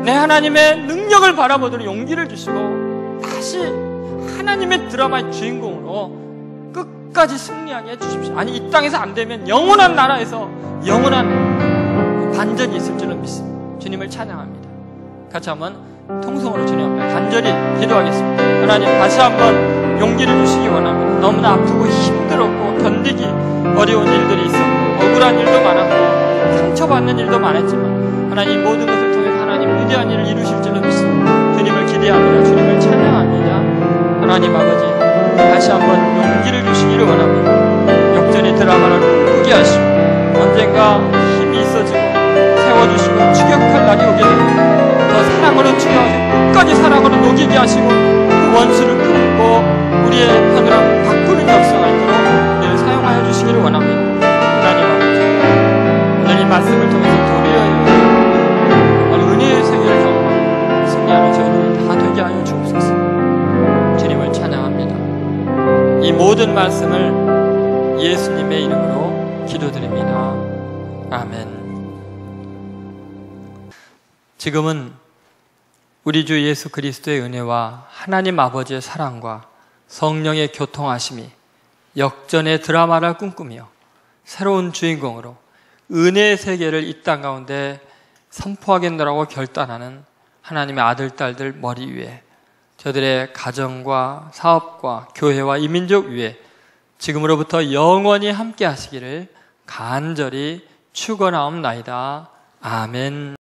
내 하나님의 능력을 바라보도록 용기를 주시고 다시 하나님의 드라마의 주인공으로 끝까지 승리하게 해주십시오. 아니 이 땅에서 안 되면 영원한 나라에서 영원한 반전이 있을 줄로 믿습니다. 주님을 찬양합니다. 같이 한번 통성으로 주님 앞에 간절히 기도하겠습니다. 하나님 다시 한번 용기를 주시기 원합니다. 너무나 아프고 힘들었고 견디기 어려운 일들이 있었고 억울한 일도 많았고 상처받는 일도 많았지만 하나님 모든 것을 통해서 하나님 위대한 일을 이루실 줄로 믿습니다. 주님을 기대합니다. 주님을 찬양합니다. 하나님 아버지 다시 한번 용기를 주시기를 원합니다. 역전의 드라마를 꿈꾸게 하시고 언젠가 힘이 있어지고 세워주시고 추격할 날이 오게 됩니다. 더 사랑으로 추격하시고 끝까지 사랑으로 녹이게 하시고 그 원수를 끊고 우리의 편으로 바꾸는 역사가 있도록 우리를 사용하여 주시기를 원합니다. 하나님 아버지 오늘 이 말씀을 통해서 도리어의 은혜의 세계를 경험하고 승리하는 모든 말씀을 예수님의 이름으로 기도드립니다. 아멘. 지금은 우리 주 예수 그리스도의 은혜와 하나님 아버지의 사랑과 성령의 교통하심이 역전의 드라마를 꿈꾸며 새로운 주인공으로 은혜의 세계를 이 땅 가운데 선포하겠노라고 결단하는 하나님의 아들, 딸들 머리 위에, 저들의 가정과 사업과 교회와 이민족 위에 지금으로부터 영원히 함께 하시기를 간절히 축원하옵나이다. 아멘.